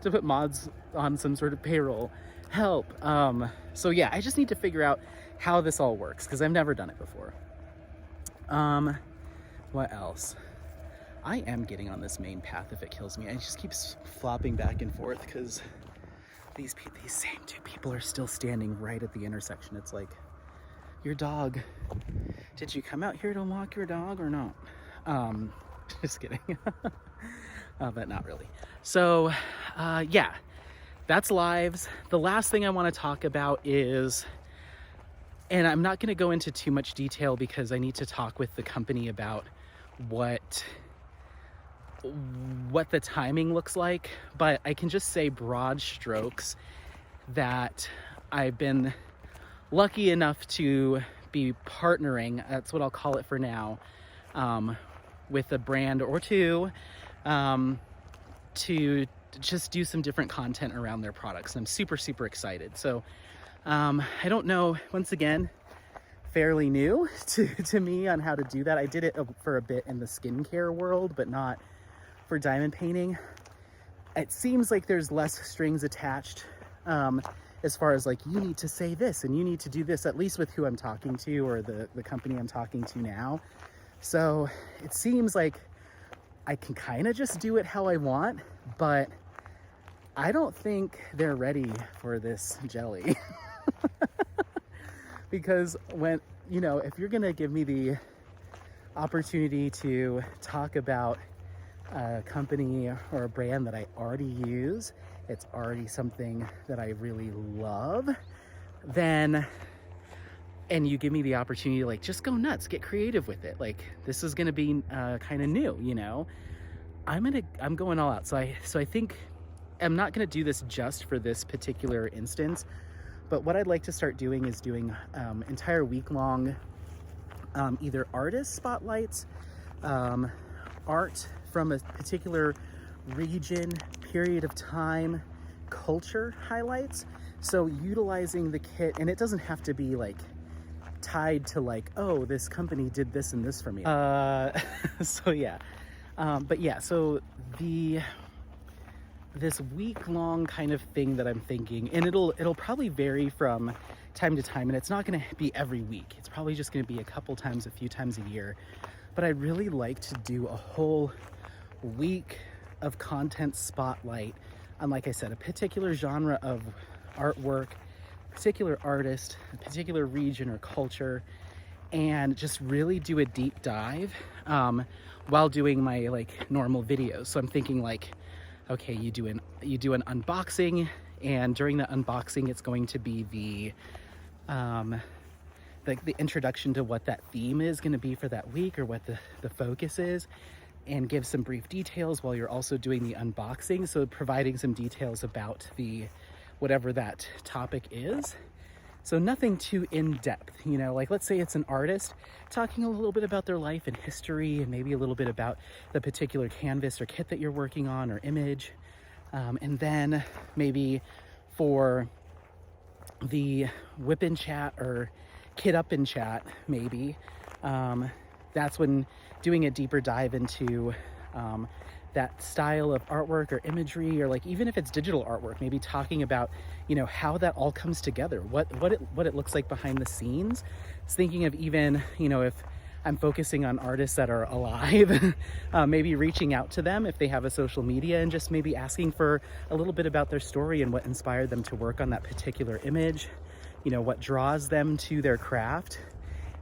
to put mods on some sort of payroll? Help. So yeah, I just need to figure out how this all works, because I've never done it before. What else? I am getting on this main path if it kills me. I just keep flopping back and forth because these same two people are still standing right at the intersection. It's like, your dog, did you come out here to walk your dog or not? Just kidding. But not really. So yeah, that's lives. The last thing I want to talk about is, and I'm not going to go into too much detail because I need to talk with the company about what the timing looks like, but I can just say broad strokes that I've been lucky enough to be partnering, that's what I'll call it for now, with a brand or two, to just do some different content around their products. And I'm super, super excited. So I don't know, once again, fairly new to me on how to do that. I did it for a bit in the skincare world, but not for diamond painting. It seems like there's less strings attached, as far as like, you need to say this and you need to do this, at least with who I'm talking to or the company I'm talking to now. So it seems like I can kind of just do it how I want, but I don't think they're ready for this jelly. Because when, you know, if you're gonna give me the opportunity to talk about a company or a brand that I already use, it's already something that I really love, then, and you give me the opportunity to like, just go nuts, get creative with it. Like, this is gonna be kind of new, you know, I'm going all out. So I think I'm not gonna do this just for this particular instance, but what I'd like to start doing is doing entire week-long either artist spotlights, art from a particular region, period of time, culture highlights. So utilizing the kit, and it doesn't have to be like tied to like, oh, this company did this and this for me. So yeah, but yeah, so this week-long kind of thing that I'm thinking, and it'll probably vary from time to time, and it's not going to be every week. It's probably just going to be a couple times, a few times a year. But I'd really like to do a whole week of content spotlight on, like I said, a particular genre of artwork, particular artist, a particular region or culture, and just really do a deep dive while doing my like normal videos. So I'm thinking like, okay, you do an unboxing, and during the unboxing, it's going to be the introduction to what that theme is going to be for that week, or what the focus is, and give some brief details while you're also doing the unboxing. So providing some details about whatever that topic is. So nothing too in-depth, you know, like let's say it's an artist talking a little bit about their life and history, and maybe a little bit about the particular canvas or kit that you're working on or image. And then maybe for the whip and chat or kit up and chat, maybe, that's when doing a deeper dive into that style of artwork or imagery, or like even if it's digital artwork, maybe talking about, you know, how that all comes together, what it looks like behind the scenes. I was thinking of even, you know, if I'm focusing on artists that are alive, maybe reaching out to them if they have a social media, and just maybe asking for a little bit about their story and what inspired them to work on that particular image, you know, what draws them to their craft.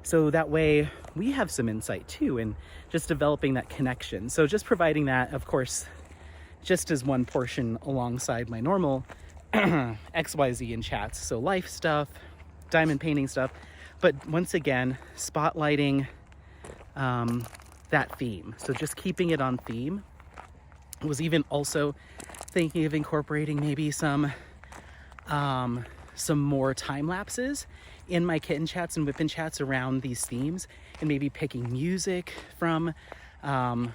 So that way we have some insight too, and just developing that connection. So just providing that, of course, just as one portion alongside my normal XYZ in chats. So life stuff, diamond painting stuff, but once again, spotlighting that theme. So just keeping it on theme. I was even also thinking of incorporating maybe some more time lapses in my kitten chats and whippin' chats around these themes, and maybe picking music from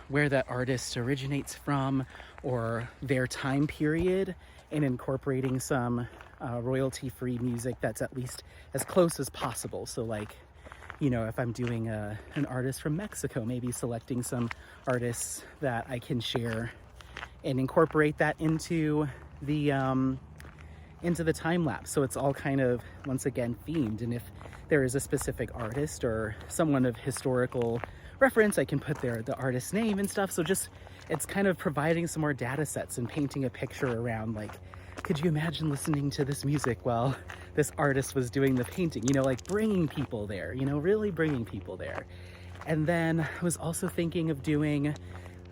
where that artist originates from, or their time period, and incorporating some royalty-free music that's at least as close as possible. So like, you know, if I'm doing an artist from Mexico, maybe selecting some artists that I can share and incorporate that into the time lapse. So it's all kind of, once again, themed. And if there is a specific artist or someone of historical reference, I can put the artist's name and stuff. So just, it's kind of providing some more data sets and painting a picture around like could you imagine listening to this music while this artist was doing the painting? You know, like bringing people there, you know, really bringing people there. And then I was also thinking of doing,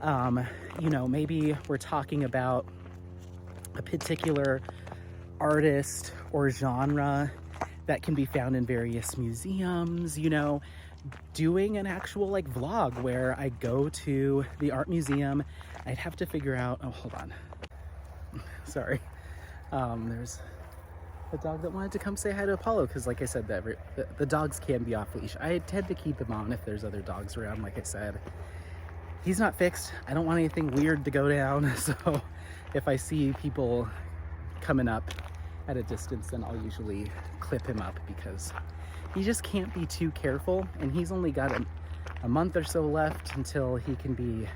you know, maybe we're talking about a particular artist or genre that can be found in various museums, you know, doing an actual like vlog where I go to the art museum. I'd have to figure out, oh, hold on. Sorry. There's a dog that wanted to come say hi to Apollo because, like I said, the dogs can be off leash. I tend to keep him on if there's other dogs around, like I said. He's not fixed. I don't want anything weird to go down, so if I see people coming up at a distance, then I'll usually clip him up because he just can't be too careful, and he's only got a month or so left until he can be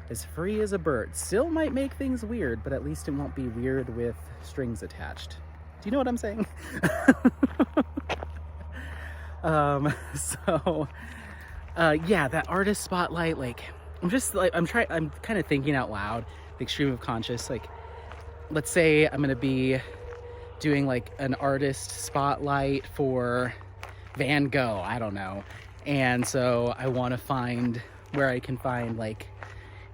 as free as a bird. Still might make things weird, but at least it won't be weird with strings attached. Do you know what I'm saying? Yeah, that artist spotlight, like, I'm kind of thinking out loud, the extreme of conscious, like, let's say I'm gonna be doing like an artist spotlight for Van Gogh, I don't know. And so I want to find where I can find like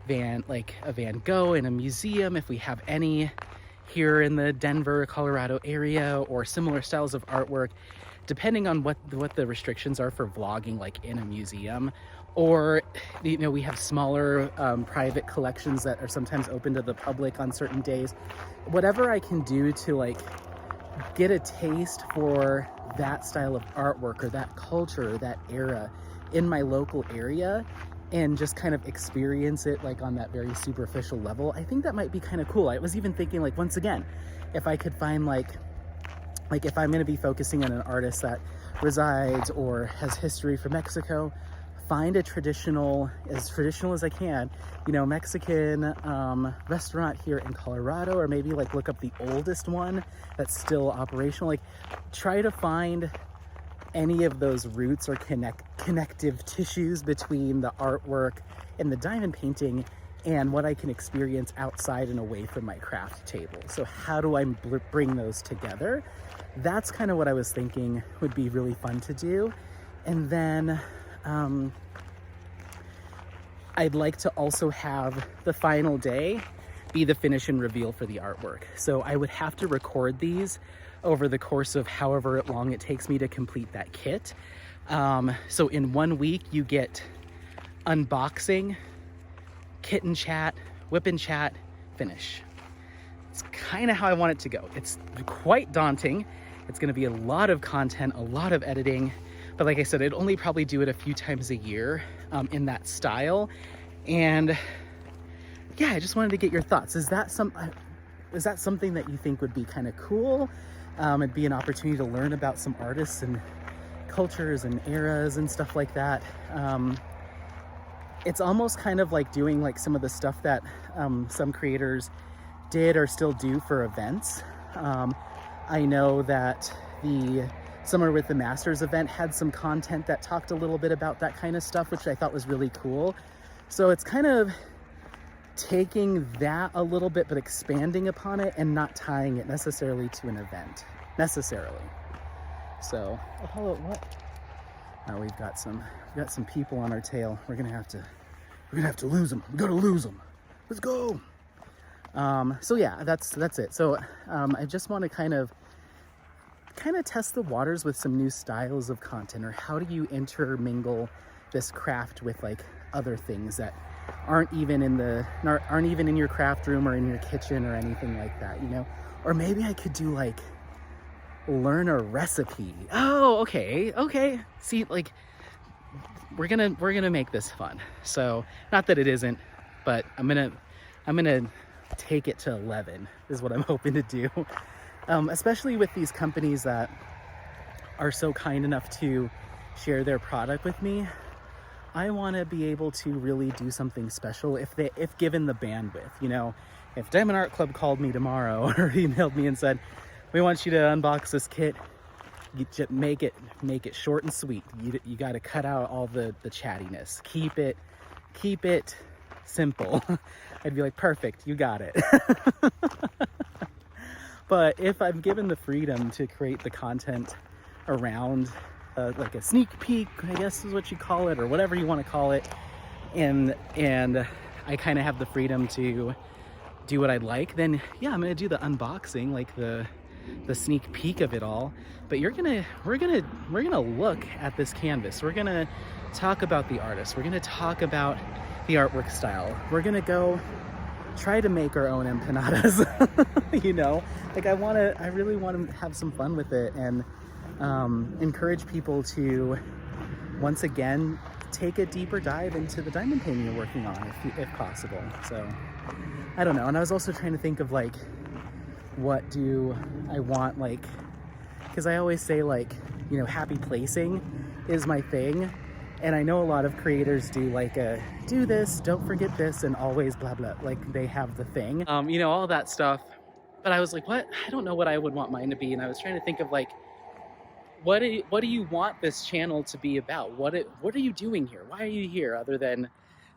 a Van Gogh in a museum, if we have any here in the Denver, Colorado area, or similar styles of artwork, depending on what the restrictions are for vlogging, like in a museum. Or, you know, we have smaller private collections that are sometimes open to the public on certain days. Whatever I can do to like get a taste for that style of artwork or that culture or that era in my local area and just kind of experience it like on that very superficial level, I think that might be kind of cool. I was even thinking, like, once again, if I could find like if I'm going to be focusing on an artist that resides or has history from Mexico, find a as traditional as I can, you know, Mexican restaurant here in Colorado, or maybe like look up the oldest one that's still operational. Like, try to find any of those roots or connective tissues between the artwork and the diamond painting and what I can experience outside and away from my craft table. So how do I bring those together? That's kind of what I was thinking would be really fun to do. And then I'd like to also have the final day be the finish and reveal for the artwork. So I would have to record these over the course of however long it takes me to complete that kit. So in 1 week, you get unboxing, kitten chat, whip and chat, finish. It's kind of how I want it to go. It's quite daunting. It's going to be a lot of content, a lot of editing. But like I said, I'd only probably do it a few times a year in that style. And yeah, I just wanted to get your thoughts. Is that something that you think would be kind of cool? It'd be an opportunity to learn about some artists and cultures and eras and stuff like that. It's almost kind of like doing like some of the stuff that some creators did or still do for events. I know that the Summer with the Masters event had some content that talked a little bit about that kind of stuff, which I thought was really cool. So it's kind of taking that a little bit, but expanding upon it and not tying it necessarily to an event, necessarily. So, Apollo, what? Now we've got some people on our tail. We're gonna have to lose them. We gotta lose them. Let's go. So yeah, that's it. So I just want to kind of test the waters with some new styles of content, or how do you intermingle this craft with like other things that aren't even in your craft room or in your kitchen or anything like that, you know? Or maybe I could do like learn a recipe. Oh, okay. See, like we're gonna make this fun. So not that it isn't, but I'm gonna take it to 11 is what I'm hoping to do. Especially with these companies that are so kind enough to share their product with me. I want to be able to really do something special if given the bandwidth. You know, if Diamond Art Club called me tomorrow or emailed me and said, we want you to unbox this kit, you just make it short and sweet. You got to cut out all the chattiness. Keep it simple. I'd be like, perfect, you got it. But if I'm given the freedom to create the content around like a sneak peek, I guess is what you call it, or whatever you want to call it, and I kind of have the freedom to do what I'd like, then yeah, I'm gonna do the unboxing, like the sneak peek of it all. But we're gonna look at this canvas. We're gonna talk about the artist. We're gonna talk about the artwork style. We're gonna go try to make our own empanadas. You know, like I really want to have some fun with it, and encourage people to once again take a deeper dive into the diamond painting you're working on, if possible. So I don't know. And I was also trying to think of like, what do I want, like, because I always say, like, you know, happy placing is my thing, and I know a lot of creators do like a do this, don't forget this, and always blah blah, like they have the thing, you know, all that stuff. But I was like, what? I don't know what I would want mine to be, and I was trying to think of like, what do you want this channel to be about? What are you doing here? Why are you here, other than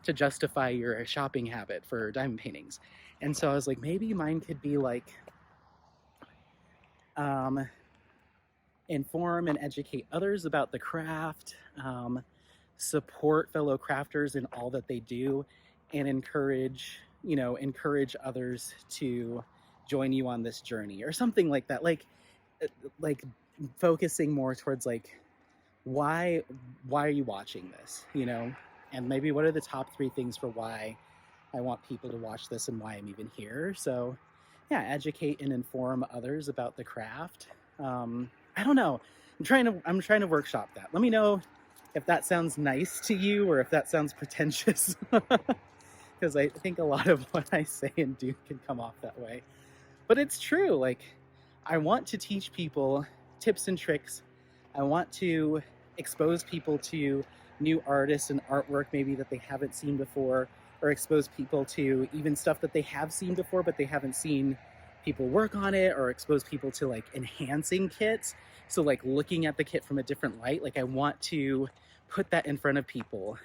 to justify your shopping habit for diamond paintings? And so I was like, maybe mine could be like, inform and educate others about the craft, support fellow crafters in all that they do, and encourage others to join you on this journey, or something like that. Like focusing more towards like, why are you watching this, you know? And maybe what are the top 3 things for why I want people to watch this and why I'm even here. So yeah, educate and inform others about the craft. I don't know. I'm trying to workshop that. Let me know if that sounds nice to you or if that sounds pretentious. Because I think a lot of what I say and do can come off that way. But it's true. Like, I want to teach people tips and tricks. I want to expose people to new artists and artwork maybe that they haven't seen before, or expose people to even stuff that they have seen before but they haven't seen people work on it, or expose people to like enhancing kits. So like looking at the kit from a different light. Like I want to put that in front of people,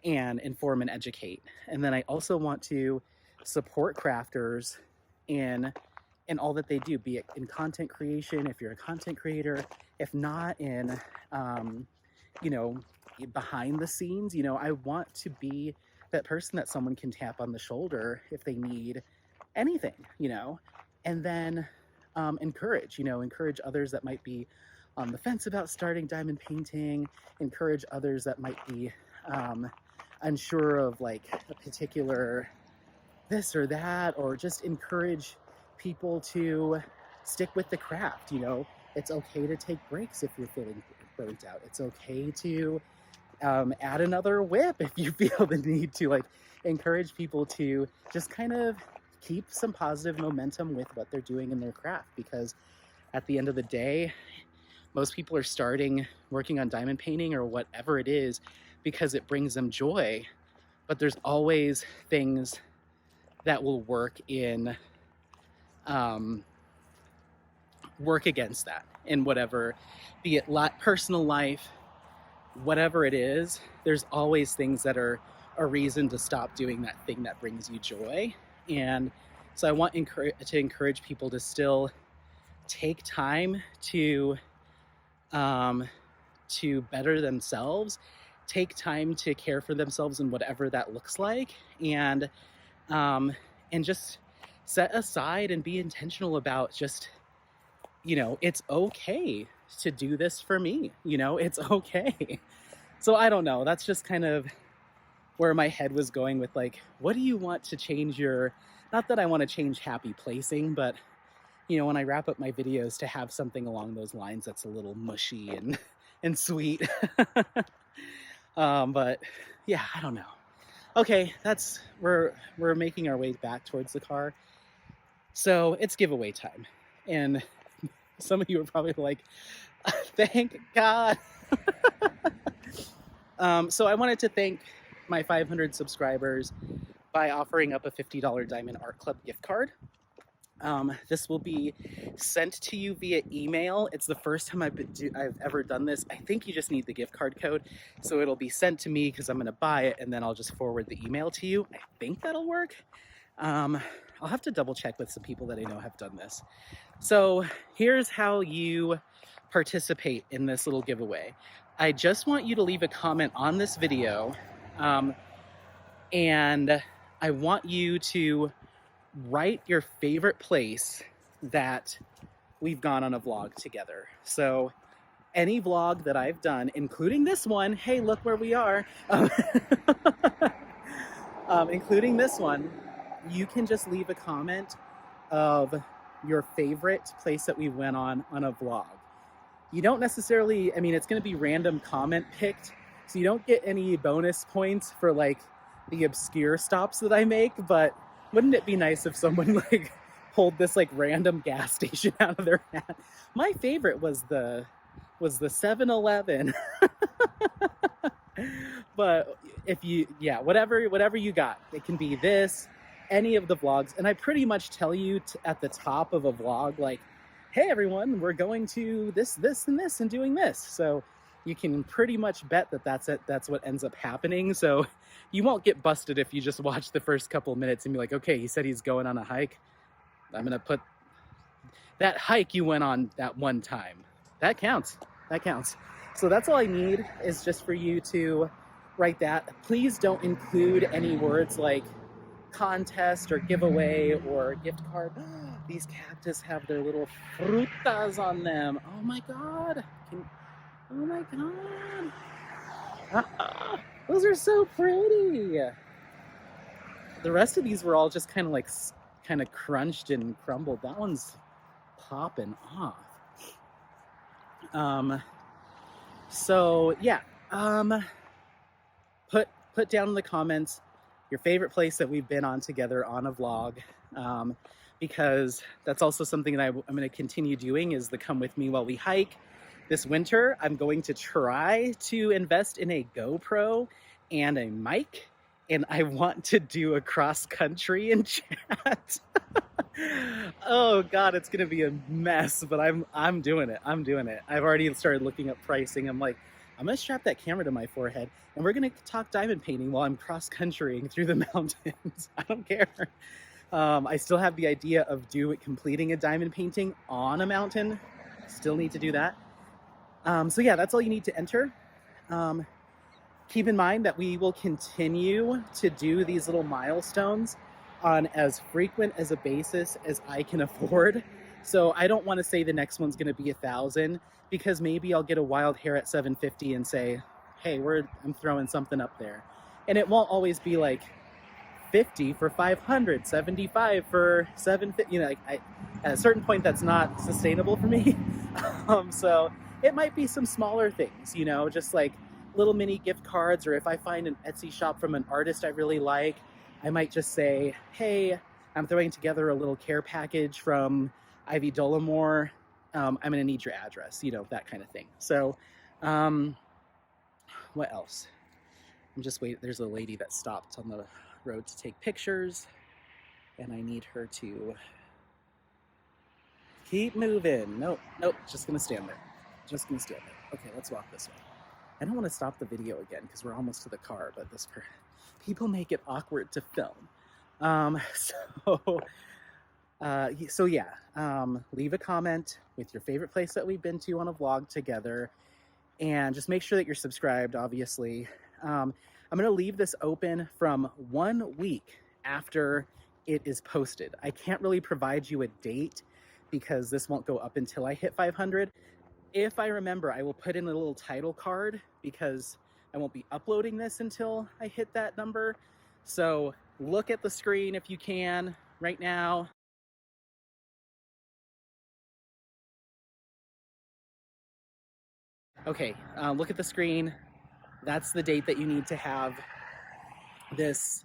and inform and educate. And then I also want to support crafters in all that they do, be it in content creation, if you're a content creator, if not in, you know, behind the scenes. You know, I want to be that person that someone can tap on the shoulder if they need anything, you know. And then encourage others that might be on the fence about starting diamond painting, encourage others that might be unsure of like a particular this or that, or just encourage people to stick with the craft. You know, it's okay to take breaks if you're feeling burnt out. It's okay to add another whip if you feel the need to. Like, encourage people to just kind of keep some positive momentum with what they're doing in their craft, because at the end of the day, most people are starting working on diamond painting or whatever it is because it brings them joy. But there's always things that will work against that in whatever, be it personal life, whatever it is. There's always things that are a reason to stop doing that thing that brings you joy. And so I want to encourage people to still take time to better themselves, take time to care for themselves in whatever that looks like, and just set aside and be intentional about just, you know, it's okay to do this for me, you know, it's okay. So I don't know, that's just kind of where my head was going with, like, what do you want to change your, not that I want to change happy placing, but, you know, when I wrap up my videos, to have something along those lines that's a little mushy and sweet. But yeah, I don't know. Okay, we're making our way back towards the car. So it's giveaway time. And some of you are probably like, thank God. So I wanted to thank my 500 subscribers by offering up a $50 Diamond Art Club gift card. This will be sent to you via email. It's the first time I've ever done this. I think you just need the gift card code. So it'll be sent to me because I'm going to buy it, and then I'll just forward the email to you. I think that'll work. I'll have to double check with some people that I know have done this. So here's how you participate in this little giveaway. I just want you to leave a comment on this video, and I want you to write your favorite place that we've gone on a vlog together. So any vlog that I've done, including this one, hey, look where we are, including this one, you can just leave a comment of your favorite place that we went on a vlog. You don't necessarily, I mean, it's going to be random comment picked, so you don't get any bonus points for like the obscure stops that I make, but wouldn't it be nice if someone like pulled this like random gas station out of their hat? My favorite was the 7-Eleven. But if you, yeah, whatever you got, it can be this, any of the vlogs. And I pretty much tell you at the top of a vlog, like, hey everyone, we're going to this, and this, and doing this. So you can pretty much bet that that's it. That's what ends up happening. So you won't get busted if you just watch the first couple minutes and be like, okay, he said he's going on a hike. I'm going to put that hike you went on that one time. That counts. That counts. So that's all I need, is just for you to write that. Please don't include any words like contest or giveaway or gift card. These cactus have their little frutas on them. Oh my God. Oh my God. Those are so pretty. The rest of these were all just kind of crunched and crumbled. That one's popping off. So yeah, put down in the comments your favorite place that we've been on together on a vlog, because that's also something that I'm going to continue doing, is the come with me while we hike. This winter, I'm going to try to invest in a GoPro and a mic, and I want to do a cross country and chat. Oh God, it's gonna be a mess, but I'm doing it. I'm doing it. I've already started looking up pricing. I'm like, I'm gonna strap that camera to my forehead and we're gonna talk diamond painting while I'm cross countrying through the mountains. I don't care. I still have the idea of completing a diamond painting on a mountain. Still need to do that. So yeah, that's all you need to enter. Keep in mind that we will continue to do these little milestones on as frequent as a basis as I can afford. So I don't want to say the next one's going to be 1,000, because maybe I'll get a wild hair at 750 and say, hey, I'm throwing something up there. And it won't always be like 50 for 500, 75 for 750. You know, at a certain point, that's not sustainable for me. So it might be some smaller things, you know, just like little mini gift cards, or if I find an Etsy shop from an artist I really like, I might just say, hey, I'm throwing together a little care package from Ivy Dollamore. I'm going to need your address, you know, that kind of thing. So what else? I'm just waiting. There's a lady that stopped on the road to take pictures, and I need her to keep moving. Nope, just going to stand there. Just going to stand there. Okay, let's walk this way. I don't want to stop the video again because we're almost to the car, but people make it awkward to film. So yeah, leave a comment with your favorite place that we've been to on a vlog together, and just make sure that you're subscribed, obviously. I'm going to leave this open from 1 week after it is posted. I can't really provide you a date because this won't go up until I hit 500. If I remember, I will put in a little title card because I won't be uploading this until I hit that number. So look at the screen if you can right now. Okay, look at the screen. That's the date that you need to have this,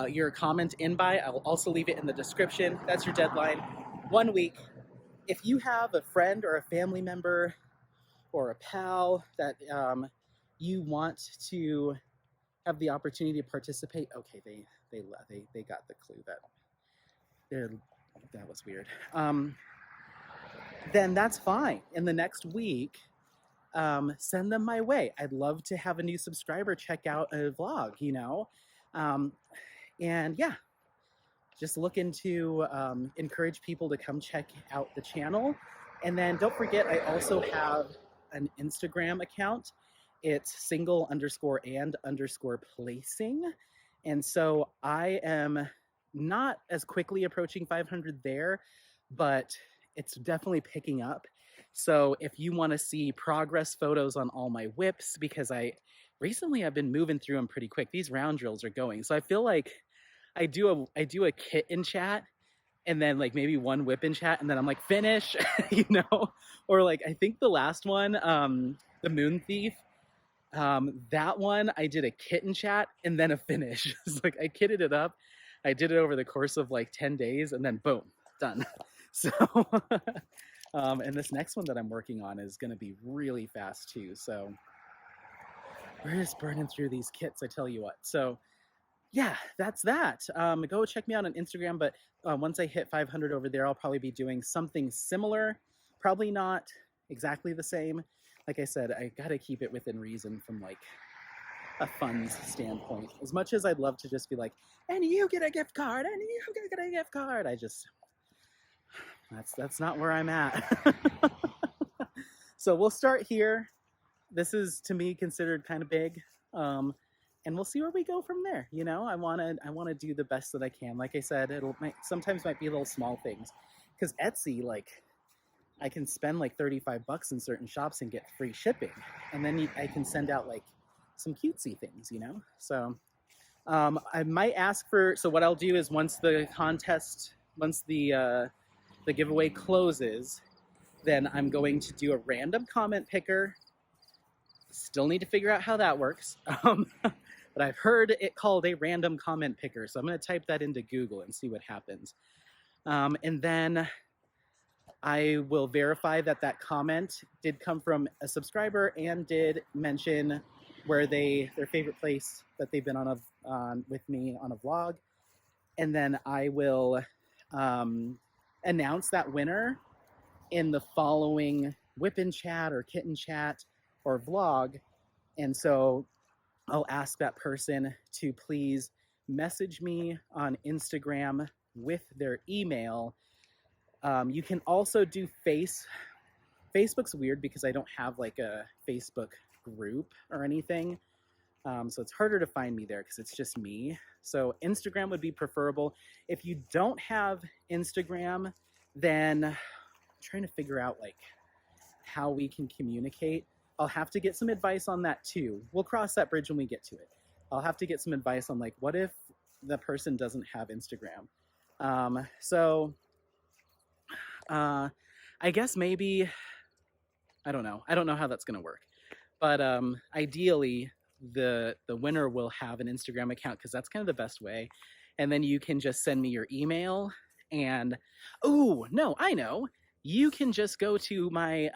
your comment in by. I will also leave it in the description. That's your deadline, 1 week. If you have a friend or a family member or a pal that you want to have the opportunity to participate, okay, they got the clue that was weird. Then that's fine. In the next week, send them my way. I'd love to have a new subscriber check out a vlog, you know? And yeah, just looking to encourage people to come check out the channel. And then don't forget, I also have an Instagram account. It's single_and_placing. And so I am not as quickly approaching 500 there, but it's definitely picking up. So if you want to see progress photos on all my whips, because recently I've been moving through them pretty quick. These round drills are going. So I feel like I do a kit in chat, and then like maybe one whip in chat, and then I'm like, finish, you know? Or like, I think the last one, the Moon Thief, that one, I did a kit in chat and then a finish. It's like, I kitted it up. I did it over the course of like 10 days, and then boom, done. So, and this next one that I'm working on is gonna be really fast too. So we're just burning through these kits, I tell you what. So yeah, that's that. Go check me out on Instagram, but once I hit 500 over there, I'll probably be doing something similar. Probably not exactly the same. Like I said, I gotta keep it within reason from like a funds standpoint. As much as I'd love to just be like, and you get a gift card, and you get a gift card, that's not where I'm at. So we'll start here. This is, to me, considered kind of big. And we'll see where we go from there. You know, I want to do the best that I can. Like I said, sometimes might be little small things, because Etsy, like, I can spend like $35 in certain shops and get free shipping, and then I can send out like some cutesy things, you know. So I might ask for. So what I'll do is once the giveaway closes, then I'm going to do a random comment picker. Still need to figure out how that works. But I've heard it called a random comment picker. So I'm going to type that into Google and see what happens. And then I will verify that that comment did come from a subscriber and did mention where their favorite place that they've been on with me on a vlog. And then I will announce that winner in the following whip-in chat or kitten chat or vlog. And so I'll ask that person to please message me on Instagram with their email. You can also do Facebook's weird because I don't have like a Facebook group or anything. So it's harder to find me there because it's just me. So Instagram would be preferable. If you don't have Instagram, then I'm trying to figure out like how we can communicate. I'll have to get some advice on that too. We'll cross that bridge when we get to it. I'll have to get some advice on like, what if the person doesn't have Instagram? I guess maybe, I don't know. I don't know how that's going to work. But ideally, the winner will have an Instagram account because that's kind of the best way. And then you can just send me your email. And, oh, no, I know. You can just go to my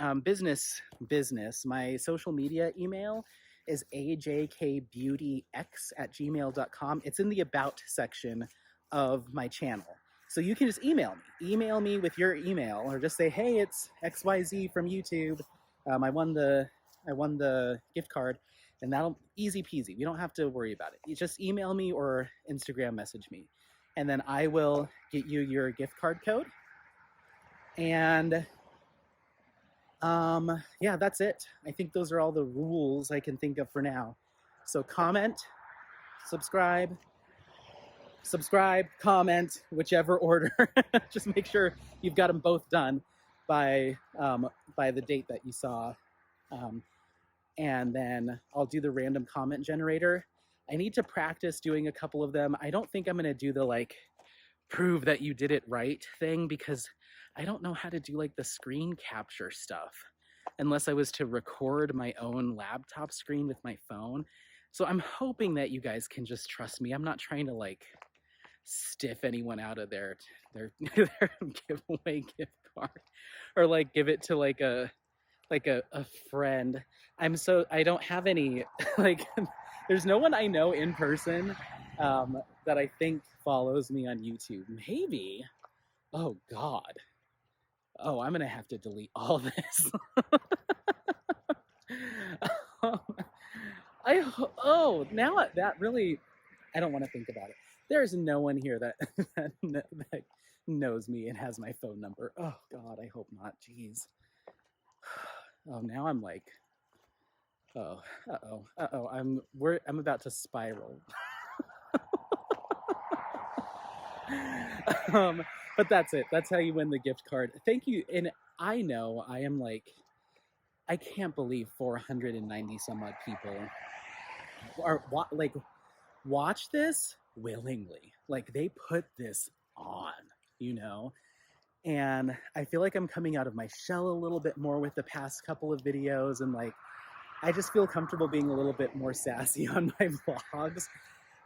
my social media email is ajkbeautyx@gmail.com. It's in the About section of my channel. So you can just email me. Email me with your email, or just say, hey, it's XYZ from YouTube. I won the gift card, and that'll easy peasy. You don't have to worry about it. You just email me or Instagram message me, and then I will get you your gift card code. And yeah, that's it. I think those are all the rules I can think of for now. So comment, subscribe, comment, whichever order. Just make sure you've got them both done by the date that you saw. And then I'll do the random comment generator. I need to practice doing a couple of them. I don't think I'm gonna do the like prove that you did it right thing, because I don't know how to do like the screen capture stuff unless I was to record my own laptop screen with my phone. So I'm hoping that you guys can just trust me. I'm not trying to like stiff anyone out of their giveaway gift card or like give it to like a friend. I don't have any like there's no one I know in person that I think follows me on YouTube. Maybe. Oh God. Oh, I'm gonna have to delete all this. Now that really, I don't want to think about it. There's no one here that, that knows me and has my phone number. Oh God, I hope not. Jeez. Oh, now I'm like, oh, I'm about to spiral. But that's it. That's how you win the gift card. Thank you. And I know I am like, I can't believe 490 some odd people are like watch this willingly. Like they put this on, you know? And I feel like I'm coming out of my shell a little bit more with the past couple of videos, and like I just feel comfortable being a little bit more sassy on my vlogs.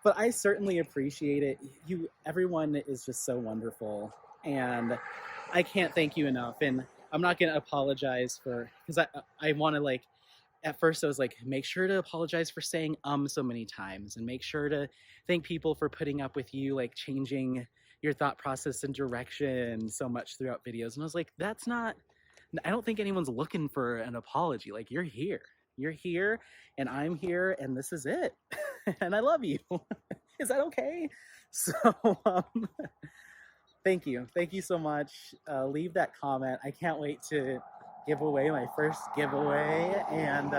But I certainly appreciate it. Everyone is just so wonderful, and I can't thank you enough. And I'm not gonna apologize because I want to like. At first I was like, make sure to apologize for saying so many times, and make sure to thank people for putting up with you like changing your thought process and direction so much throughout videos. And I was like, I don't think anyone's looking for an apology. Like you're here and I'm here and this is it. And I love you. Is that okay? So thank you so much. Leave that comment. I can't wait to give away my first giveaway, and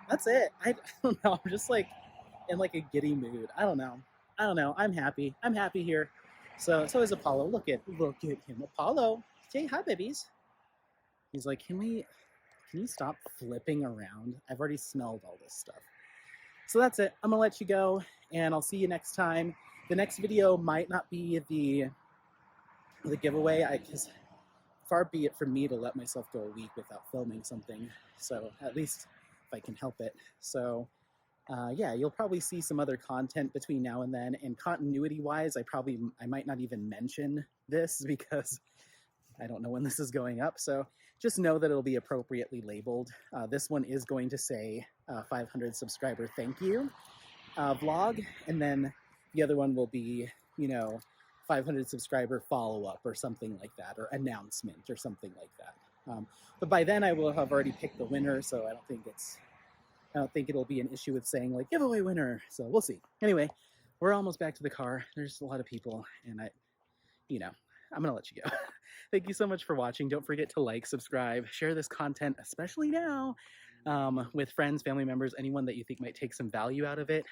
that's it. I don't know, I'm just like in like a giddy mood. I don't know, I'm happy here. So is Apollo. Look at him. Apollo, say hi, babies. He's like, can you stop flipping around? I've already smelled all this stuff. So that's it. I'm gonna let you go, and I'll see you next time. The next video might not be the giveaway, because far be it from me to let myself go a week without filming something. So at least if I can help it. So yeah, you'll probably see some other content between now and then. And continuity wise, I might not even mention this because I don't know when this is going up. So just know that it'll be appropriately labeled. This one is going to say 500 subscriber thank you vlog. And then the other one will be, 500 subscriber follow-up or something like that, or announcement or something like that. But by then I will have already picked the winner, so I don't think it'll be an issue with saying like giveaway winner. So we'll see. Anyway, we're almost back to the car. There's a lot of people, and I'm gonna let you go. Thank you so much for watching. Don't forget to like, subscribe, share this content, especially now, with friends, family members, anyone that you think might take some value out of it.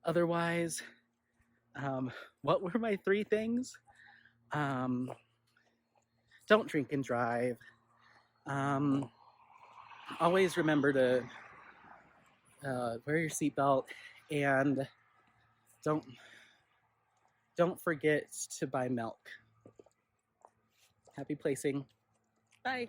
Otherwise, what were my 3 things? Don't drink and drive. Always remember to wear your seatbelt, and don't forget to buy milk. Happy placing. Bye.